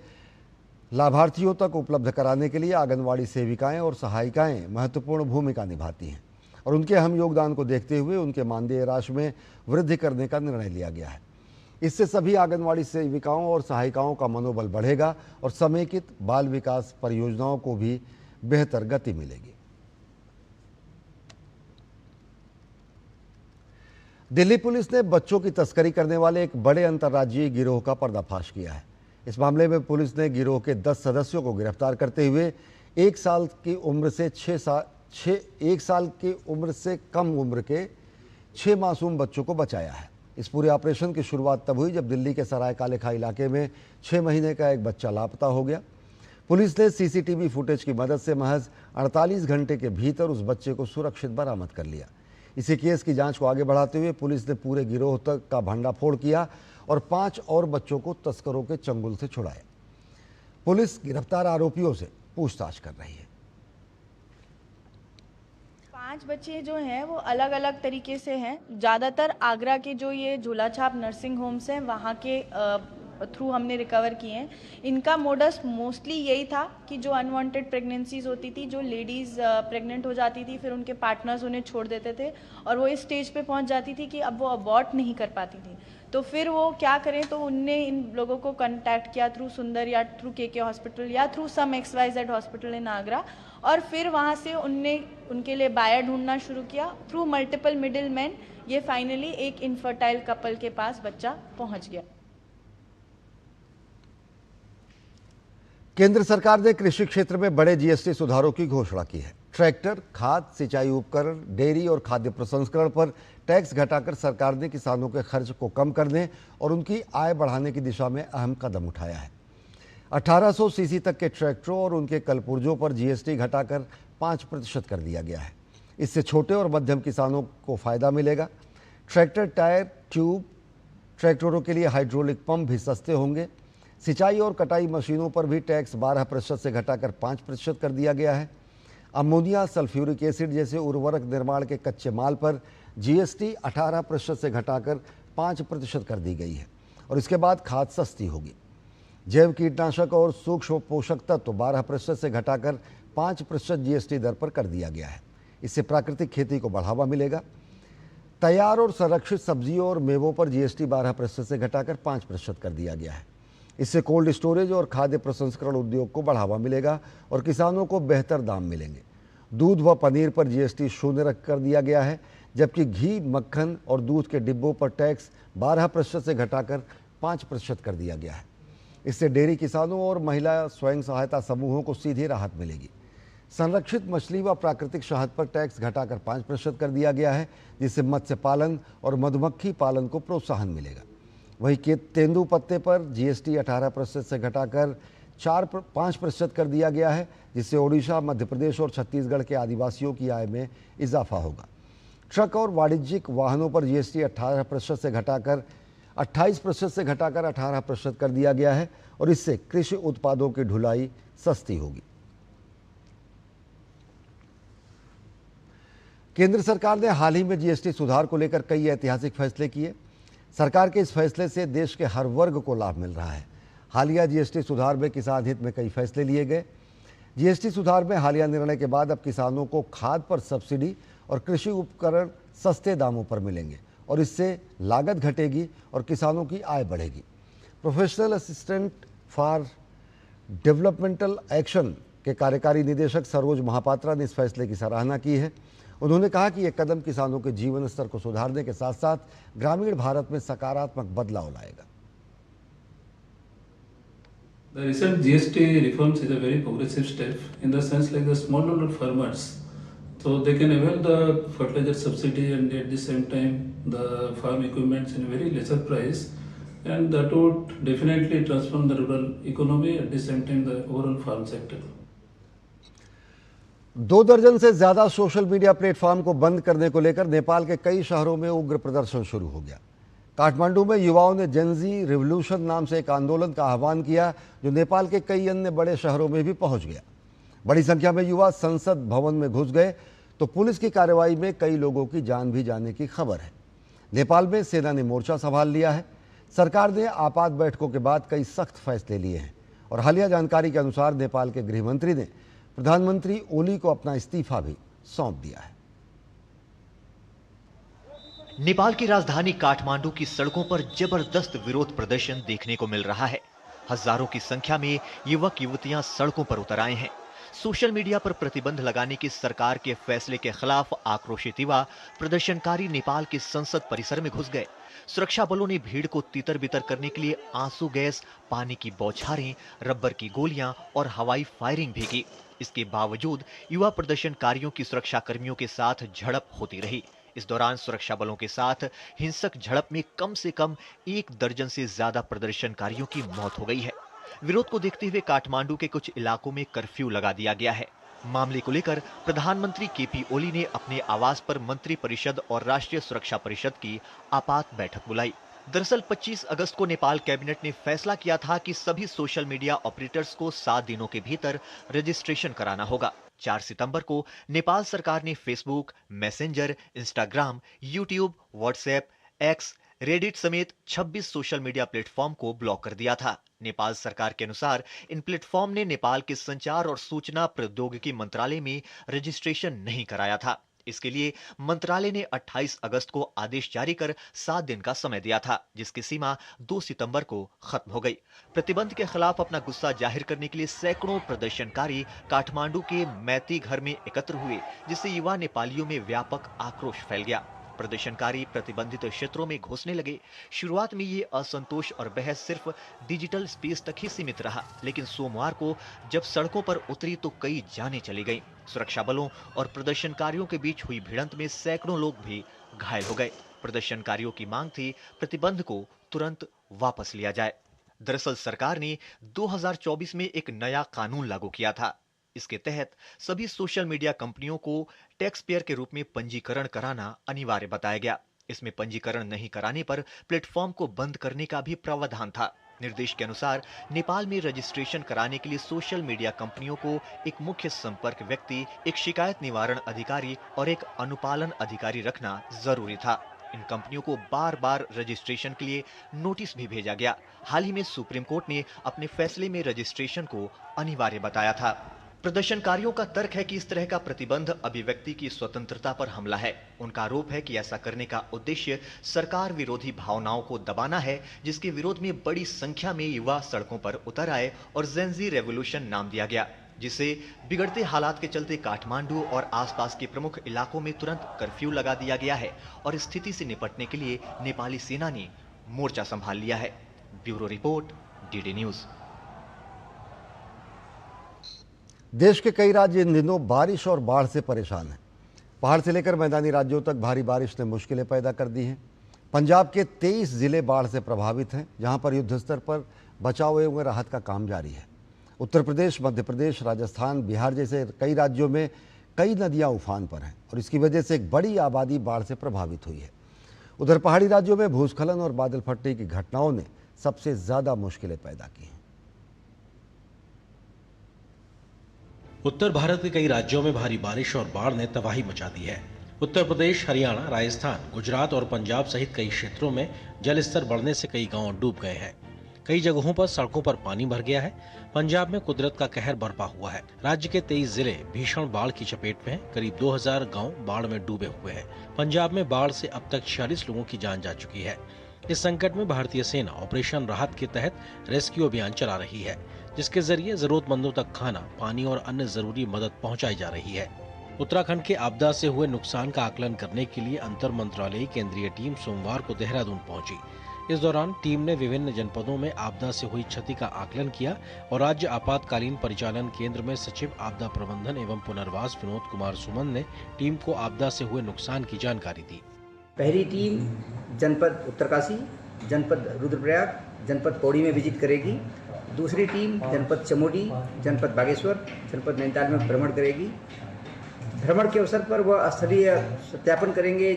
A: लाभार्थियों तक उपलब्ध कराने के लिए आंगनवाड़ी सेविकाएं और सहायिकाएं महत्वपूर्ण भूमिका निभाती हैं और उनके अहम योगदान को देखते हुए उनके मानदेय राशि में वृद्धि करने का निर्णय लिया गया है। इससे सभी आंगनवाड़ी सेविकाओं और सहायिकाओं का मनोबल बढ़ेगा और समेकित बाल विकास परियोजनाओं को भी बेहतर गति मिलेगी। दिल्ली पुलिस ने बच्चों की तस्करी करने वाले एक बड़े अंतर्राज्यीय गिरोह का पर्दाफाश किया है। इस मामले में पुलिस ने गिरोह के 10 सदस्यों को गिरफ्तार करते हुए 1 साल की उम्र से कम उम्र के 6 मासूम बच्चों को बचाया है। इस पूरे ऑपरेशन की शुरुआत तब हुई जब दिल्ली के सराय काले खां इलाके में 6 महीने का एक बच्चा लापता हो गया। पुलिस ने सीसीटीवी फुटेज की मदद से महज 48 घंटे के भीतर उस बच्चे को सुरक्षित बरामद कर लिया। इसी केस की जांच को आगे बढ़ाते हुए पुलिस ने पूरे गिरोह तक का भंडाफोड़ किया और 5 और बच्चों को तस्करों के चंगुल से छुड़ाया। पुलिस गिरफ्तार आरोपियों से पूछताछ कर रही है।
N: 5 बच्चे जो हैं वो अलग अलग तरीके से हैं। ज़्यादातर आगरा के जो ये झूला छाप नर्सिंग होम्स हैं वहाँ के थ्रू हमने रिकवर किए हैं। इनका मोडस मोस्टली यही था कि जो अनवांटेड प्रेगनेंसीज होती थी, जो लेडीज़ प्रेग्नेंट हो जाती थी, फिर उनके पार्टनर्स उन्हें छोड़ देते थे और वो इस स्टेज पे पहुंच जाती थी कि अब वो अबॉर्ट नहीं कर पाती थी। तो फिर वो क्या करें, तो उनने इन लोगों को कांटेक्ट किया थ्रू सुंदर या थ्रू के हॉस्पिटल या through some XYZ hospital in Agra, और फिर वहाँ से उनने उनके लिए बायर ढूंढना शुरू किया। थ्रू मल्टीपल मिडिल मैन ये फाइनली एक इनफर्टाइल कपल के पास बच्चा पहुँच गया।
A: केंद्र सरकार ने कृषि क्षेत्र में बड़े जीएसटी सुधारों की घोषणा की है। ट्रैक्टर, खाद, सिंचाई उपकरण, डेयरी और खाद्य प्रसंस्करण पर टैक्स घटाकर सरकार ने किसानों के खर्च को कम करने और उनकी आय बढ़ाने की दिशा में अहम कदम उठाया है। 1800 सीसी तक के ट्रैक्टरों और उनके कलपुर्जों पर जीएसटी घटाकर 5% कर दिया गया है। इससे छोटे और मध्यम किसानों को फायदा मिलेगा। ट्रैक्टर टायर, ट्यूब, ट्रैक्टरों के लिए हाइड्रोलिक पंप भी सस्ते होंगे। सिंचाई और कटाई मशीनों पर भी टैक्स 12% से घटाकर 5% कर दिया गया है। अमोनिया, सल्फ्यूरिक एसिड जैसे उर्वरक निर्माण के कच्चे माल पर जीएसटी 18% से घटाकर 5% कर दी गई है और इसके बाद खाद सस्ती होगी। जैव कीटनाशक और सूक्ष्म पोषक तत्व 12% से घटाकर 5% जीएसटी दर पर कर दिया गया है। इससे प्राकृतिक खेती को बढ़ावा मिलेगा। तैयार और संरक्षित सब्जियों और मेवों पर जीएसटी 12% से घटाकर 5% कर दिया गया है। इससे कोल्ड स्टोरेज और खाद्य प्रसंस्करण उद्योग को बढ़ावा मिलेगा और किसानों को बेहतर दाम मिलेंगे। दूध व पनीर पर जीएसटी 0 कर दिया गया है, जबकि घी, मक्खन और दूध के डिब्बों पर टैक्स 12% से घटाकर 5% कर दिया गया है। इससे डेयरी किसानों और महिला स्वयं सहायता समूहों को सीधी राहत मिलेगी। संरक्षित मछली व प्राकृतिक शहद पर टैक्स घटाकर 5% कर दिया गया है, जिससे मत्स्य पालन और मधुमक्खी पालन को प्रोत्साहन मिलेगा। वहीं तेंदू पत्ते पर जीएसटी 18% से घटाकर 5% कर दिया गया है, जिससे ओडिशा, मध्य प्रदेश और छत्तीसगढ़ के आदिवासियों की आय में इजाफा होगा। ट्रक और वाणिज्यिक वाहनों पर जीएसटी 28% से घटाकर 18% कर दिया गया है और इससे कृषि उत्पादों की ढुलाई सस्ती होगी। केंद्र सरकार ने हाल ही में जीएसटी सुधार को लेकर कई ऐतिहासिक फैसले किए। सरकार के इस फैसले से देश के हर वर्ग को लाभ मिल रहा है। हालिया जीएसटी सुधार में किसान हित में कई फैसले लिए गए। जीएसटी सुधार में हालिया निर्णय के बाद अब किसानों को खाद पर सब्सिडी और कृषि उपकरण सस्ते दामों पर मिलेंगे और इससे लागत घटेगी और किसानों की आय बढ़ेगी। Professional assistant for developmental action के कार्यकारी निदेशक सरोज महापात्रा ने इस फैसले की सराहना की है। उन्होंने कहा कि यह कदम किसानों के जीवन स्तर को सुधारने के साथ साथ ग्रामीण भारत में सकारात्मक बदलाव लाएगा।
O: The recent GST reforms is a very progressive step in the sense like the smallholder farmers, so they can avail the fertilizer subsidy and at the same time the farm equipments in a very lesser price, and that would definitely transform the rural economy at the same time the overall farm sector.
A: 2 दर्जन से ज्यादा social media platform को बंद करने को लेकर नेपाल के कई शहरों में उग्र प्रदर्शन शुरू हो गया। काठमांडू में युवाओं ने जेनजी रिवॉल्यूशन नाम से एक आंदोलन का आह्वान किया, जो नेपाल के कई अन्य बड़े शहरों में भी पहुंच गया। बड़ी संख्या में युवा संसद भवन में घुस गए तो पुलिस की कार्रवाई में कई लोगों की जान भी जाने की खबर है। नेपाल में सेना ने मोर्चा संभाल लिया है। सरकार ने आपात बैठकों के बाद कई सख्त फैसले लिए हैं और हालिया जानकारी के अनुसार नेपाल के गृह मंत्री ने प्रधानमंत्री ओली को अपना इस्तीफा भी सौंप दिया है।
B: नेपाल की राजधानी काठमांडू की सड़कों पर जबरदस्त विरोध प्रदर्शन देखने को मिल रहा है। हजारों की संख्या में युवक युवतियां सड़कों पर उतर आए हैं। सोशल मीडिया पर प्रतिबंध लगाने की सरकार के फैसले के खिलाफ आक्रोशित युवा प्रदर्शनकारी नेपाल के संसद परिसर में घुस गए। सुरक्षा बलों ने भीड़ को तितर बितर करने के लिए आंसू गैस, पानी की बौछारें, रबर की गोलियां और हवाई फायरिंग भी की। इसके बावजूद युवा प्रदर्शनकारियों की सुरक्षा कर्मियों के साथ झड़प होती रही। इस दौरान सुरक्षा बलों के साथ हिंसक झड़प में कम से कम 1 दर्जन से ज्यादा प्रदर्शनकारियों की मौत हो गई है। विरोध को देखते हुए काठमांडू के कुछ इलाकों में कर्फ्यू लगा दिया गया है। मामले को लेकर प्रधानमंत्री केपी ओली ने अपने आवास पर मंत्री परिषद और राष्ट्रीय सुरक्षा परिषद की आपात बैठक बुलाई। दरअसल 25 अगस्त को नेपाल कैबिनेट ने फैसला किया था कि सभी सोशल मीडिया ऑपरेटर्स को 7 दिनों के भीतर रजिस्ट्रेशन कराना होगा। 4 सितंबर को नेपाल सरकार ने Facebook, messenger, Instagram, YouTube, WhatsApp, x, Reddit समेत 26 सोशल मीडिया प्लेटफॉर्म को ब्लॉक कर दिया था। नेपाल सरकार के अनुसार इन प्लेटफॉर्म ने नेपाल के संचार और सूचना प्रौद्योगिकी मंत्रालय में रजिस्ट्रेशन नहीं कराया था। इसके लिए मंत्रालय ने 28 अगस्त को आदेश जारी कर 7 दिन का समय दिया था, जिसकी सीमा 2 सितंबर को खत्म हो गई। प्रतिबंध के खिलाफ अपना गुस्सा जाहिर करने के लिए सैकड़ों प्रदर्शनकारी काठमांडू के मैती घर में एकत्र हुए, जिससे युवा नेपालियों में व्यापक आक्रोश फैल गया। प्रदर्शनकारी प्रतिबंधित क्षेत्रों में घुसने लगे। शुरुआत में ये असंतोष और बहस सिर्फ डिजिटल स्पेस तक ही सीमित रहा, लेकिन सोमवार को जब सड़कों पर उतरी तो कई जानें चली गईं। सुरक्षा बलों और प्रदर्शनकारियों के बीच हुई भिड़ंत में सैकड़ों लोग भी घायल हो गए। प्रदर्शनकारियों की मांग थी प्रतिबंध को तुरंत वापस लिया जाए। दरअसल सरकार ने 2024 में एक नया कानून लागू किया था। इसके तहत सभी सोशल मीडिया कंपनियों को टैक्स पेयर के रूप में पंजीकरण कराना अनिवार्य बताया गया। इसमें पंजीकरण नहीं कराने पर प्लेटफॉर्म को बंद करने का भी प्रावधान था। निर्देश के अनुसार नेपाल में रजिस्ट्रेशन कराने के लिए सोशल मीडिया कंपनियों को एक मुख्य संपर्क व्यक्ति, एक शिकायत निवारण अधिकारी और एक अनुपालन अधिकारी रखना जरूरी था। इन कंपनियों को बार-बार रजिस्ट्रेशन के लिए नोटिस भी भेजा गया। हाल ही में सुप्रीम कोर्ट ने अपने फैसले में रजिस्ट्रेशन को अनिवार्य बताया था। प्रदर्शनकारियों का तर्क है कि इस तरह का प्रतिबंध अभिव्यक्ति की स्वतंत्रता पर हमला है। उनका आरोप है कि ऐसा करने का उद्देश्य सरकार विरोधी भावनाओं को दबाना है, जिसके विरोध में बड़ी संख्या में युवा सड़कों पर उतर आए और जेनजी रेवोल्यूशन नाम दिया गया, जिसे बिगड़ते हालात के चलते काठमांडू और आसपास के प्रमुख इलाकों में तुरंत कर्फ्यू लगा दिया गया है और स्थिति से निपटने के लिए नेपाली सेना ने मोर्चा संभाल लिया है। Bureau report, DD news.
A: देश के कई राज्य इन दिनों बारिश और बाढ़ से परेशान हैं। पहाड़ से लेकर मैदानी राज्यों तक भारी बारिश ने मुश्किलें पैदा कर दी हैं। पंजाब के 23 जिले बाढ़ से प्रभावित हैं, जहां पर युद्ध स्तर पर बचाव एवं राहत का काम जारी है। उत्तर प्रदेश, मध्य प्रदेश, राजस्थान, बिहार जैसे कई राज्यों में कई नदियां उफान पर हैं और इसकी वजह से एक बड़ी आबादी बाढ़ से प्रभावित हुई है। उधर पहाड़ी राज्यों में भूस्खलन और बादल फटने की घटनाओं ने सबसे ज्यादा मुश्किलें पैदा की हैं।
P: उत्तर भारत के कई राज्यों में भारी बारिश और बाढ़ ने तबाही मचा दी है। उत्तर प्रदेश, हरियाणा, राजस्थान, गुजरात और पंजाब सहित कई क्षेत्रों में जल स्तर बढ़ने से कई गांव डूब गए हैं। कई जगहों पर सड़कों पर पानी भर गया है। पंजाब में कुदरत का कहर बरपा हुआ है। राज्य के 23 जिले भीषण बाढ़ की चपेट में हैं। करीब 2000 गांव बाढ़ में डूबे हुए हैं। पंजाब में बाढ़ से अब तक 46 लोगों की जान जा चुकी है। इस संकट में भारतीय सेना ऑपरेशन राहत के तहत रेस्क्यू अभियान चला रही है, जिसके जरिए जरूरतमंदों तक खाना, पानी और अन्य जरूरी मदद पहुंचाई जा रही है। उत्तराखंड के आपदा से हुए नुकसान का आकलन करने के लिए अंतर मंत्रालयी केंद्रीय टीम सोमवार को देहरादून पहुंची। इस दौरान टीम ने विभिन्न जनपदों में आपदा से हुई क्षति का आकलन किया और राज्य आपातकालीन परिचालन केंद्र में सचिव आपदा प्रबंधन एवं पुनर्वास विनोद कुमार सुमन ने टीम को आपदा से हुए नुकसान की जानकारी दी।
Q: पहली टीम जनपद उत्तरकाशी, जनपद रुद्रप्रयाग, जनपद पौड़ी में विजिट करेगी। दूसरी टीम जनपद चमोली, जनपद बागेश्वर, जनपद नैनीताल में भ्रमण करेगी। भ्रमण के अवसर पर वह स्थलीय सत्यापन करेंगे,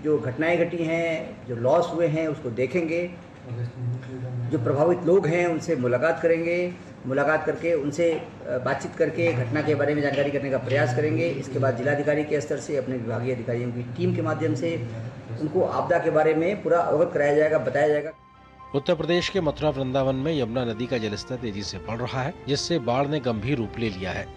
Q: जो घटनाएं घटी हैं, जो लॉस हुए हैं उसको देखेंगे। जो प्रभावित लोग हैं उनसे मुलाकात करेंगे। मुलाकात करके उनसे बातचीत करके घटना के बारे में जानकारी करने का प्रयास करेंगे। इसके बाद जिलाधिकारी के स्तर से अपने विभागीय अधिकारियों की टीम के माध्यम से उनको आपदा के बारे में पूरा अवगत कराया जाएगा, बताया जाएगा।
P: उत्तर प्रदेश के मथुरा वृंदावन में यमुना नदी का जलस्तर तेजी से बढ़ रहा है, जिससे बाढ़ ने गंभीर रूप ले लिया है।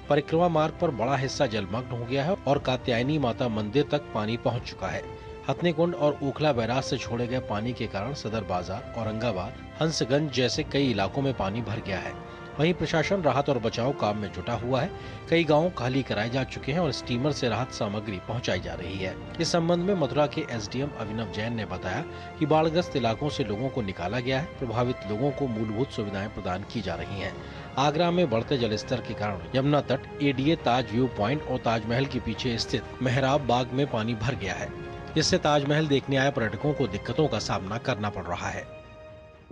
P: परिक्रमा मार्ग पर बड़ा हिस्सा जलमग्न हो गया है और कात्यायनी माता मंदिर तक पानी पहुंच चुका है। हथनीकुंड और ओखला बैराज से छोड़े गए पानी के कारण सदर बाजार, औरंगाबाद, हंसगंज जैसे कई इलाकों में पानी भर गया है। वहीं प्रशासन राहत और बचाव काम में जुटा हुआ है। कई गांव खाली कराए जा चुके हैं और स्टीमर से राहत सामग्री पहुंचाई जा रही है। इस संबंध में मथुरा के एसडीएम अभिनव जैन ने बताया कि बाढ़ग्रस्त इलाकों से लोगों को निकाला गया है। प्रभावित लोगों को मूलभूत सुविधाएं प्रदान की जा रही हैं। आगरा में बढ़ते जलस्तर के कारण यमुना तट, एडीए ताज व्यू पॉइंट और ताजमहल के पीछे स्थित मेहराब बाग में पानी भर गया है, जिससे ताजमहल देखने आए पर्यटकों को दिक्कतों का सामना करना पड़ रहा है।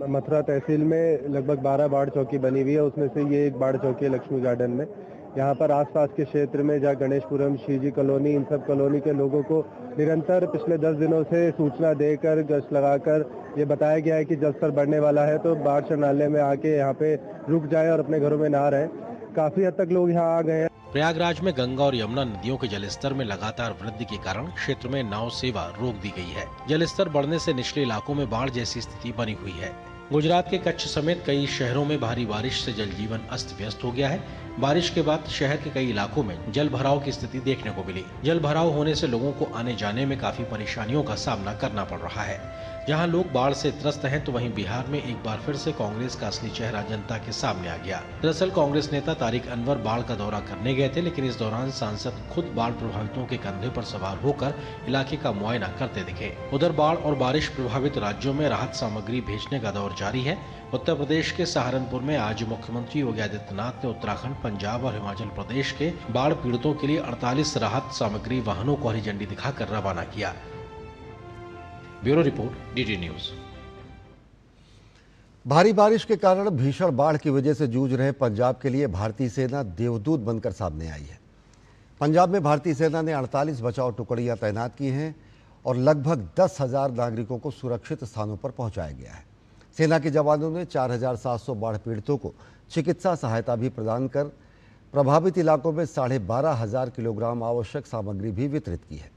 R: मथुरा तहसील में लगभग 12 बाढ़ चौकी बनी हुई है, उसमें से ये एक बाढ़ चौकी है लक्ष्मी गार्डन में। यहाँ पर आसपास के क्षेत्र में जहाँ गणेशपुरम, शिवजी कॉलोनी, इन सब कॉलोनी के लोगों को निरंतर पिछले 10 दिनों से सूचना देकर, गश्त लगाकर ये बताया गया है कि जलस्तर बढ़ने वाला है, तो बाढ़ शरणालय में आके यहाँ पे रुक जाए और अपने घरों में नहा रहे। काफी हद तक लोग यहाँ आ गए हैं।
P: प्रयागराज में गंगा और यमुना नदियों के जलस्तर में लगातार वृद्धि के कारण क्षेत्र में नाव सेवा रोक दी गई है। जलस्तर बढ़ने से निचले इलाकों में बाढ़ जैसी स्थिति बनी हुई है। गुजरात के कच्छ समेत कई शहरों में भारी बारिश से जनजीवन अस्त व्यस्त हो गया है। बारिश के बाद शहर के कई इलाकों में जल भराव की स्थिति देखने को मिली। जल भराव होने से लोगों को आने जाने में काफी परेशानियों का सामना करना पड़ रहा है। जहां लोग बाढ़ से त्रस्त हैं, तो वहीं बिहार में एक बार फिर से कांग्रेस का असली चेहरा जनता के सामने आ गया। दरअसल कांग्रेस नेता तारिक अनवर बाढ़ का दौरा करने गए थे, लेकिन इस दौरान सांसद खुद बाढ़ प्रभावितों के कंधे पर सवार होकर इलाके का मुआयना करते दिखे। उधर बाढ़ और बारिश प्रभावित राज्यों में राहत सामग्री भेजने का दौर जारी है। उत्तर प्रदेश के सहारनपुर में आज मुख्यमंत्री योगी आदित्यनाथ ने उत्तराखंड, पंजाब और हिमाचल प्रदेश के बाढ़ पीड़ितों के लिए 48 राहत सामग्री वाहनों को हरी झंडी दिखाकर रवाना किया। Bureau report, DD news.
A: भारी बारिश के कारण भीषण बाढ़ की वजह से जूझ रहे पंजाब के लिए भारतीय सेना देवदूत बनकर सामने आई है। पंजाब में भारतीय सेना ने 48 बचाव टुकड़ियां तैनात की हैं और लगभग 10,000 नागरिकों को सुरक्षित स्थानों पर पहुंचाया गया है। सेना के जवानों ने 4,700 बाढ़ पीड़ितों को चिकित्सा सहायता भी प्रदान कर प्रभावित इलाकों में 12,500 किलोग्राम आवश्यक सामग्री भी वितरित की है।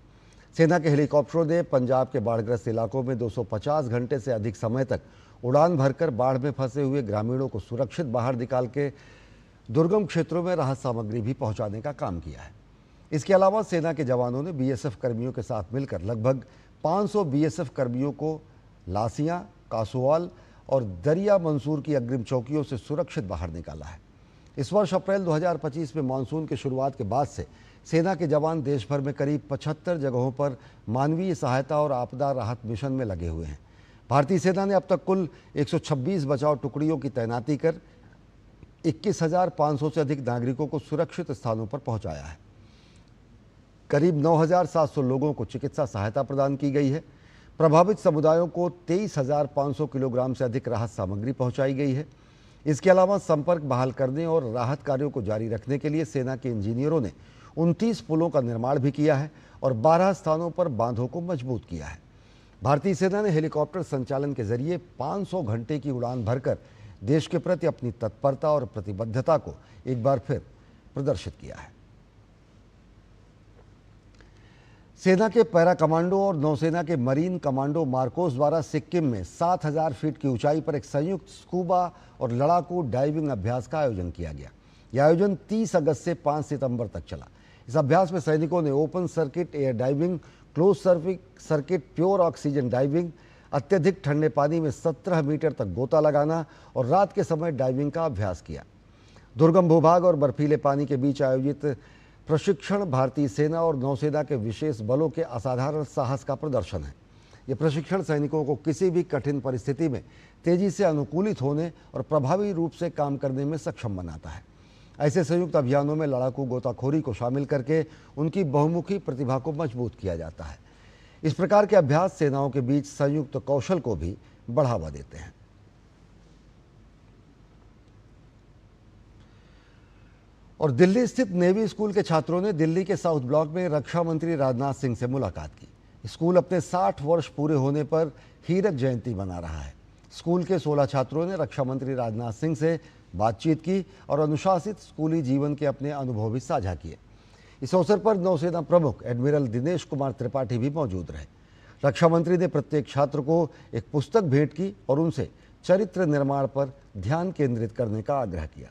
A: सेना के हेलीकॉप्टरों ने पंजाब के बाढ़ग्रस्त इलाकों में 250 घंटे से अधिक समय तक उड़ान भरकर बाढ़ में फंसे हुए ग्रामीणों को सुरक्षित बाहर निकाल के दुर्गम क्षेत्रों में राहत सामग्री भी पहुंचाने का काम किया है। इसके अलावा सेना के जवानों ने बीएसएफ कर्मियों के साथ मिलकर लगभग 500 बीएसएफ कर्मियों को लासियां, कासोवाल और दरिया मंसूर की अग्रिम चौकियों से सुरक्षित बाहर निकाला है। इस वर्ष अप्रैल 2025 में मानसून की शुरुआत के बाद से सेना के जवान देश भर में करीब 75 जगहों पर मानवीय सहायता और आपदा राहत मिशन में लगे हुए हैं। भारतीय सेना ने अब तक कुल 126 बचाव टुकड़ियों की तैनाती कर 21,500 से अधिक नागरिकों को सुरक्षित स्थानों पर पहुंचाया है। करीब 9,700 लोगों को चिकित्सा सहायता प्रदान की गई है। प्रभावित समुदायों को 23,500 किलोग्राम से अधिक राहत सामग्री पहुंचाई गई है। इसके अलावा संपर्क बहाल करने और राहत कार्यों को जारी रखने के लिए सेना के इंजीनियरों ने 29 पुलों का निर्माण भी किया है और 12 स्थानों पर बांधों को मजबूत किया है। भारतीय सेना ने हेलीकॉप्टर संचालन के जरिए 500 घंटे की उड़ान भरकर देश के प्रति अपनी तत्परता और प्रतिबद्धता को एक बार फिर प्रदर्शित किया है। सेना के पैरा कमांडो और नौसेना के मरीन कमांडो मार्कोस द्वारा सिक्किम में 7,000 फीट की ऊंचाई पर एक संयुक्त स्कूबा और लड़ाकू डाइविंग अभ्यास का आयोजन किया गया। यह आयोजन 30 अगस्त से 5 सितंबर तक चला। इस अभ्यास में सैनिकों ने open circuit air diving, close circuit pure oxygen diving, अत्यधिक ठंडे पानी में 17 मीटर तक गोता लगाना और रात के समय डाइविंग का अभ्यास किया। दुर्गम भूभाग और बर्फीले पानी के बीच आयोजित प्रशिक्षण भारतीय सेना और नौसेना के विशेष बलों के असाधारण साहस का प्रदर्शन है। ये प्रशिक्षण सैनिकों को किसी भी कठिन परिस्थिति में तेजी से अनुकूलित होने और प्रभावी रूप से काम करने में सक्षम बनाता है। ऐसे संयुक्त अभियानों में लड़ाकू गोताखोरी को शामिल करके उनकी बहुमुखी प्रतिभा को मजबूत किया जाता है। इस प्रकार के अभ्यास सेनाओं के बीच संयुक्त कौशल को भी बढ़ावा देते हैं। और दिल्ली स्थित नेवी स्कूल के छात्रों ने दिल्ली के साउथ ब्लॉक में रक्षा मंत्री राजनाथ सिंह से मुलाकात की। स्कूल अपने 60 वर्ष पूरे होने पर हीरक जयंती मना रहा है। स्कूल के 16 छात्रों ने रक्षा मंत्री राजनाथ सिंह से बातचीत की और अनुशासित स्कूली जीवन के अपने अनुभव भी साझा किए। इस अवसर पर नौसेना प्रमुख एडमिरल दिनेश कुमार त्रिपाठी भी मौजूद रहे। रक्षा मंत्री ने प्रत्येक छात्र को एक पुस्तक भेंट की और उनसे चरित्र निर्माण पर ध्यान केंद्रित करने का आग्रह किया।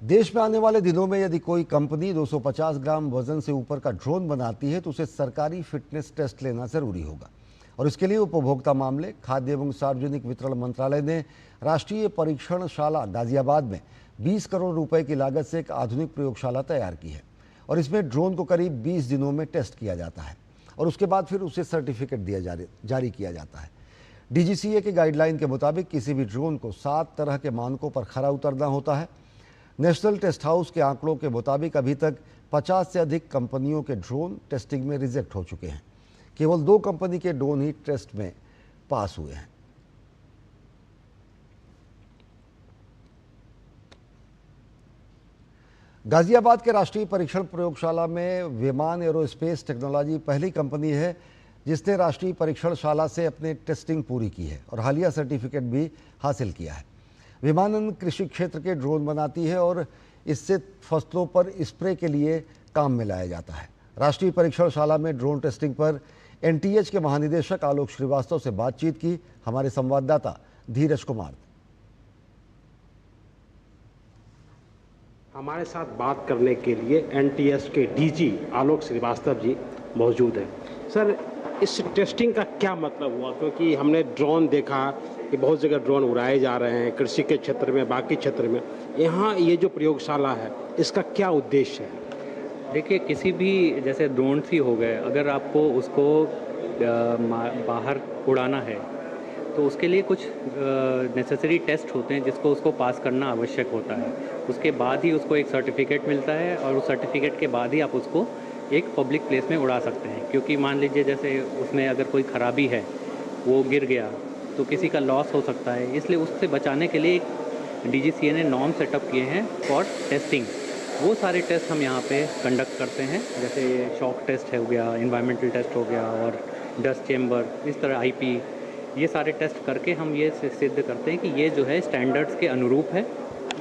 A: देश में आने वाले दिनों में यदि कोई कंपनी 250 ग्राम वजन से ऊपर का ड्रोन बनाती है तो उसे सरकारी फिटनेस टेस्ट लेना जरूरी होगा और इसके लिए उपभोक्ता मामले, खाद्य एवं सार्वजनिक वितरण मंत्रालय ने राष्ट्रीय परीक्षणशाला गाजियाबाद में 20 करोड़ रुपए की लागत से एक आधुनिक प्रयोगशाला तैयार की है और इसमें ड्रोन को करीब 20 दिनों में टेस्ट किया जाता है और उसके बाद फिर उसे सर्टिफिकेट दिया जारी किया जाता है। DGCA के गाइडलाइन के मुताबिक किसी भी ड्रोन को 7 तरह के मानकों पर खरा उतरना होता है। नेशनल टेस्ट हाउस के आंकड़ों के मुताबिक अभी तक 50 से अधिक कंपनियों के ड्रोन टेस्टिंग में रिजेक्ट हो चुके हैं। केवल 2 कंपनी के ड्रोन ही टेस्ट में पास हुए हैं। गाजियाबाद के राष्ट्रीय परीक्षण प्रयोगशाला में विमान एरोस्पेस टेक्नोलॉजी पहली कंपनी है जिसने राष्ट्रीय परीक्षणशाला से अपने टेस्टिंग पूरी की है और हालिया सर्टिफिकेट भी हासिल किया है। विमानन कृषि क्षेत्र के ड्रोन बनाती है और इससे फसलों पर स्प्रे के लिए काम में लाया जाता है। राष्ट्रीय परीक्षणशाला में ड्रोन टेस्टिंग पर NTH के महानिदेशक आलोक श्रीवास्तव से बातचीत की हमारे संवाददाता धीरज कुमार।
S: हमारे साथ बात करने के लिए NTH के DG आलोक श्रीवास्तव जी मौजूद हैं। सर, इस टेस्टिंग का क्या मतलब हुआ? क्योंकि हमने ड्रोन देखा कि बहुत जगह ड्रोन उड़ाए जा रहे हैं, कृषि के क्षेत्र में, बाकी क्षेत्र में। यहाँ ये जो प्रयोगशाला है, इसका क्या उद्देश्य है?
T: देखिए, किसी भी जैसे ड्रोन ही हो गए, अगर आपको उसको बाहर उड़ाना है तो उसके लिए कुछ नेसेसरी टेस्ट होते हैं जिसको उसको पास करना आवश्यक होता है। उसके बाद ही उसको एक सर्टिफिकेट मिलता है और उस सर्टिफिकेट के बाद ही आप उसको एक पब्लिक प्लेस में उड़ा सकते हैं। क्योंकि मान लीजिए जैसे उसमें अगर कोई ख़राबी है, वो गिर गया तो किसी का लॉस हो सकता है। इसलिए उससे बचाने के लिए DGCA ने नॉर्म सेटअप किए हैं फॉर टेस्टिंग। वो सारे टेस्ट हम यहाँ पे कंडक्ट करते हैं, जैसे शॉक टेस्ट हो गया, इन्वायरमेंटल टेस्ट हो गया और डस्ट चेम्बर, इस तरह IP, ये सारे टेस्ट करके हम ये सिद्ध करते हैं कि ये जो है स्टैंडर्ड्स के अनुरूप है।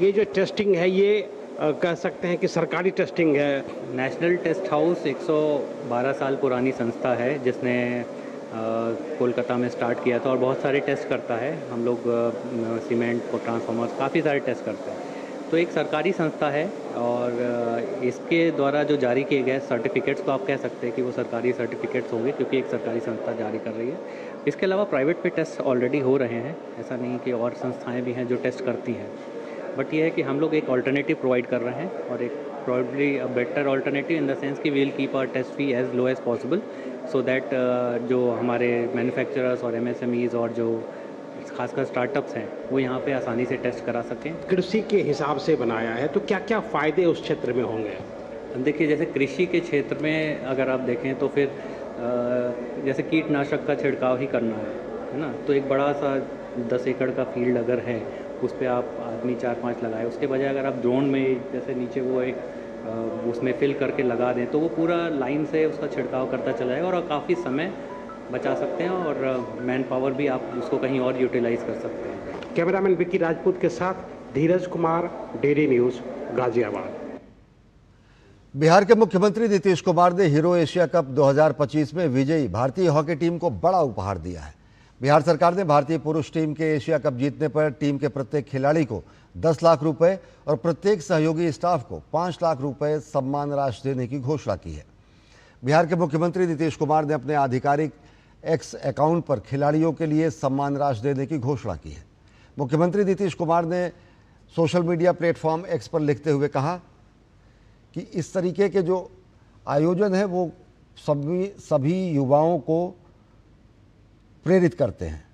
S: ये जो टेस्टिंग है ये कह सकते हैं कि सरकारी टेस्टिंग है।
T: नेशनल टेस्ट हाउस 112 साल पुरानी संस्था है जिसने कोलकाता में स्टार्ट किया था और बहुत सारे टेस्ट करता है। हम लोग सीमेंट और ट्रांसफार्मर्स काफ़ी सारे टेस्ट करते हैं। तो एक सरकारी संस्था है और इसके द्वारा जो जारी किए गए सर्टिफिकेट्स, तो आप कह सकते हैं कि वो सरकारी सर्टिफिकेट्स होंगे क्योंकि एक सरकारी संस्था जारी कर रही है। इसके अलावा प्राइवेट पे टेस्ट ऑलरेडी हो रहे हैं, ऐसा नहीं कि और संस्थाएं भी हैं जो टेस्ट करती हैं। बट ये है कि हम लोग एक ऑल्टरनेटिव प्रोवाइड कर रहे हैं और एक probably a better alternative in the sense कि we will keep our test fee as low as possible so that जो हमारे मैन्युफैक्चरर्स और MSMEs और जो खासकर स्टार्टअप्स हैं वो यहाँ पे आसानी से टेस्ट करा सकें।
S: कृषि के हिसाब से बनाया है तो क्या क्या फ़ायदे उस क्षेत्र में होंगे?
T: देखिए, जैसे कृषि के क्षेत्र में अगर आप देखें तो फिर जैसे कीटनाशक का छिड़काव ही करना है ना, तो एक बड़ा सा 10 एकड़ का फील्ड अगर है उस पर आप आदमी 4-5 लगाए, उसके बजाय अगर आप ड्रोन में जैसे नीचे वो एक उसमें फिल करके लगा दें तो वो पूरा लाइन से उसका छिड़काव करता चला जाएगा और काफ़ी समय बचा सकते हैं और मैन पावर भी आप उसको कहीं और यूटिलाइज कर सकते हैं।
S: कैमरामैन विक्की राजपूत के साथ धीरज कुमार, डेली न्यूज़, गाजियाबाद।
A: बिहार के मुख्यमंत्री नीतीश कुमार ने हीरो एशिया कप 2025 में विजयी भारतीय हॉकी टीम को बड़ा उपहार दिया है। बिहार सरकार ने भारतीय पुरुष टीम के एशिया कप जीतने पर टीम के प्रत्येक खिलाड़ी को 10 लाख रुपए और प्रत्येक सहयोगी स्टाफ को 5 लाख रुपए सम्मान राशि देने की घोषणा की है। बिहार के मुख्यमंत्री नीतीश कुमार ने अपने आधिकारिक X अकाउंट पर खिलाड़ियों के लिए सम्मान राशि देने की घोषणा की है। मुख्यमंत्री नीतीश कुमार ने सोशल मीडिया प्लेटफॉर्म X पर लिखते हुए कहा कि इस तरीके के जो आयोजन है वो सभी युवाओं को प्रेरित करते हैं।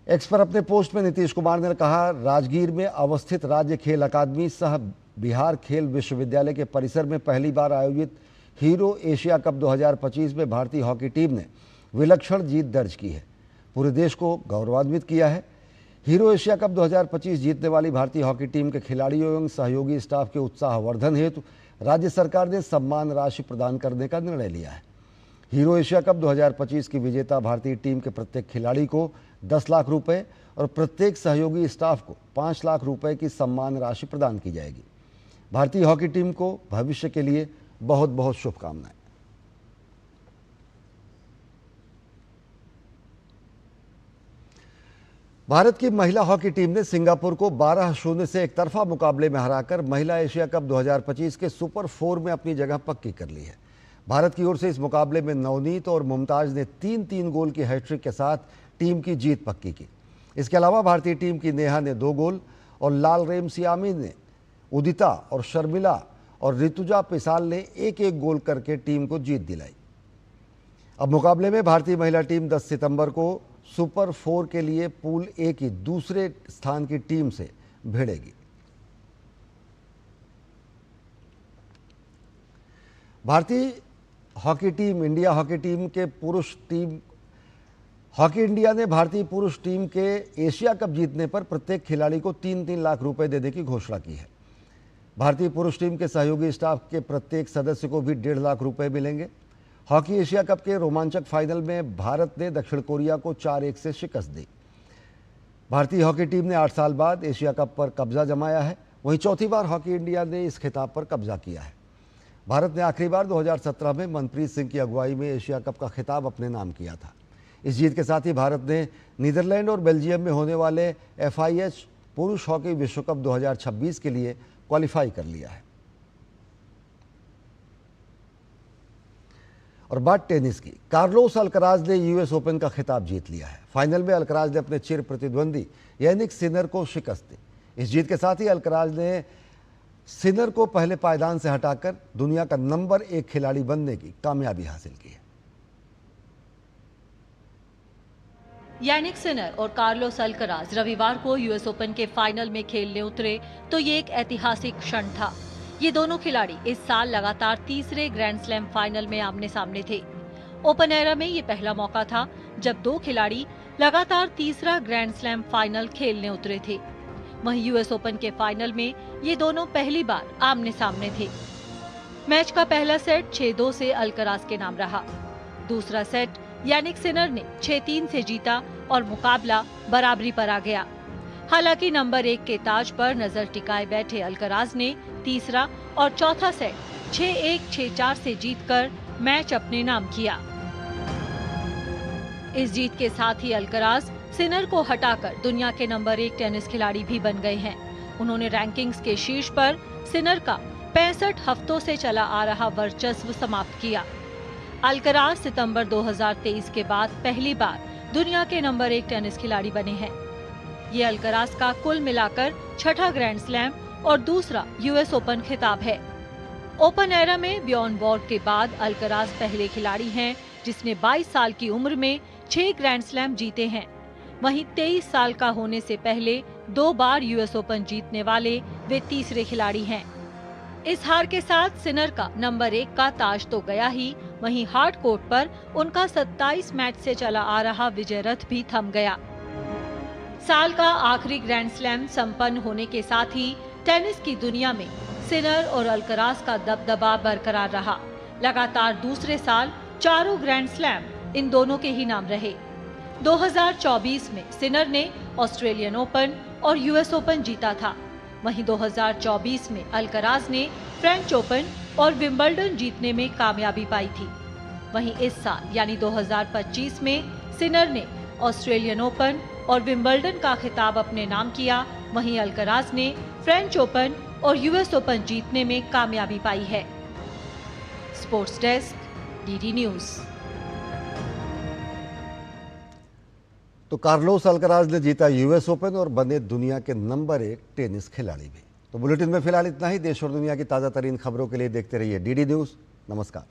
A: X पर अपने पोस्ट में नीतीश कुमार ने कहा, राजगीर में अवस्थित राज्य खेल अकादमी सह बिहार खेल विश्वविद्यालय के परिसर में पहली बार आयोजित हीरो एशिया कप 2025 में भारतीय हॉकी टीम ने विलक्षण जीत दर्ज की है, पूरे देश को गौरवान्वित किया है। हीरो एशिया कप 2025 जीतने वाली भारतीय हॉकी टीम के खिलाड़ियों एवं सहयोगी स्टाफ के उत्साहवर्धन हेतु राज्य सरकार ने सम्मान राशि प्रदान करने का निर्णय लिया है। हीरो एशिया कप 2025 की विजेता भारतीय टीम के प्रत्येक खिलाड़ी को 10 लाख रुपए और प्रत्येक सहयोगी स्टाफ को 5 लाख रुपए की सम्मान राशि प्रदान की जाएगी। भारतीय हॉकी टीम को भविष्य के लिए बहुत बहुत शुभकामनाएं। भारत की महिला हॉकी टीम ने सिंगापुर को 12-0 से एकतरफा मुकाबले में हराकर महिला एशिया कप 2025 के सुपर 4 में अपनी जगह पक्की कर ली है। भारत की ओर से इस मुकाबले में नवनीत और मुमताज ने 3-3 गोल की हैट्रिक के साथ टीम की जीत पक्की की। इसके अलावा भारतीय टीम की नेहा ने 2 गोल और लाल रेमसियामी ने, उदिता और शर्मिला और ऋतुजा पिसाल ने 1-1 गोल करके टीम को जीत दिलाई। अब मुकाबले में भारतीय महिला टीम 10 सितंबर को सुपर 4 के लिए पूल ए की दूसरे स्थान की टीम से भिड़ेगी। भारतीय hockey team India hockey team के पुरुष टीम हॉकी इंडिया ने भारतीय पुरुष टीम के एशिया कप जीतने पर प्रत्येक खिलाड़ी को 3-3 लाख रुपए देने की घोषणा की है। भारतीय पुरुष टीम के सहयोगी स्टाफ के प्रत्येक सदस्य को भी 1.5 लाख रुपए मिलेंगे। हॉकी एशिया कप के रोमांचक फाइनल में भारत ने दक्षिण कोरिया को 4-1 से शिकस्त दी। भारतीय हॉकी टीम ने 8 साल बाद एशिया कप पर कब्जा जमाया है। वहीं चौथी बार हॉकी इंडिया ने इस खिताब पर कब्जा किया है। भारत ने आखिरी बार 2017 में मनप्रीत सिंह की अगुवाई में एशिया कप का खिताब अपने नाम किया था। इस जीत के साथ ही भारत ने नीदरलैंड और बेल्जियम में होने वाले FIH पुरुष हॉकी विश्व कप 2026 के लिए क्वालिफाई कर लिया है। और बात टेनिस की। कार्लोस अल्कराज ने US ओपन का खिताब जीत लिया है। फाइनल में अल्कराज ने अपने चिर प्रतिद्वंदी यानिक सिनर को शिकस्त दी। इस जीत के साथ ही अल्कराज ने सिनर को पहले पायदान से हटाकर दुनिया का नंबर 1 खिलाड़ी बनने की कामयाबी हासिल की है।
U: यानिक सिनर और कार्लोस अल्कराज रविवार को US ओपन के फाइनल में खेलने उतरे तो ये एक ऐतिहासिक क्षण था। ये दोनों खिलाड़ी इस साल लगातार तीसरे ग्रैंड स्लैम फाइनल में आमने सामने थे। ओपन एरा में ये पहला मौका था जब 2 खिलाड़ी लगातार तीसरा ग्रैंड स्लैम फाइनल खेलने उतरे थे। वहीं US ओपन के फाइनल में ये दोनों पहली बार आमने सामने थे। मैच का पहला सेट 6-2 से अल्कराज के नाम रहा। दूसरा सेट यानिक सिनर ने 6-3 से जीता और मुकाबला बराबरी पर आ गया। हालांकि नंबर 1 के ताज पर नजर टिकाए बैठे अल्कराज ने तीसरा और चौथा सेट 6-1, 6-4 से जीतकर मैच अपने नाम किया। इस जीत के साथ ही अल्कराज सिनर को हटाकर दुनिया के नंबर 1 टेनिस खिलाड़ी भी बन गए हैं। उन्होंने रैंकिंग्स के शीर्ष पर सिनर का 65 हफ्तों से चला आ रहा वर्चस्व समाप्त किया। अल्कराज सितंबर 2023 के बाद पहली बार दुनिया के नंबर 1 टेनिस खिलाड़ी बने हैं। ये अल्कराज का कुल मिलाकर 6ठा ग्रैंड स्लैम और दूसरा US ओपन खिताब है। ओपन एरा में बियॉन वॉर के बाद अल्कराज पहले खिलाड़ी हैं जिसने 22 साल की उम्र में 6 ग्रैंड स्लैम जीते हैं। वहीं 23 साल का होने से पहले 2 बार US ओपन जीतने वाले वे तीसरे खिलाड़ी हैं। इस हार के साथ सिनर का नंबर 1 का ताज तो गया ही, वहीं हार्ड कोर्ट पर उनका 27 मैच से चला आ रहा विजय रथ भी थम गया। साल का आखिरी ग्रैंड स्लैम संपन्न होने के साथ ही टेनिस की दुनिया में सिनर और अल्कराज का दबदबा बरकरार रहा। लगातार दूसरे साल चारों ग्रैंड स्लैम इन दोनों के ही नाम रहे। 2024 में सिनर ने ऑस्ट्रेलियन ओपन और US ओपन जीता था। वहीं 2024 में अल्कराज ने फ्रेंच ओपन और विंबलडन जीतने में कामयाबी पाई थी। वहीं इस साल यानी 2025 में सिनर ने ऑस्ट्रेलियन ओपन और विंबलडन का खिताब अपने नाम किया। वहीं अल्कराज ने फ्रेंच ओपन और US ओपन जीतने में कामयाबी पाई है। Sports desk, DD news.
A: तो कार्लोस अल्कराज ने जीता US ओपन और बने दुनिया के नंबर 1 टेनिस खिलाड़ी भी। तो बुलेटिन में फिलहाल इतना ही। देश और दुनिया की ताज़ा तरीन खबरों के लिए देखते रहिए DD न्यूज। नमस्कार।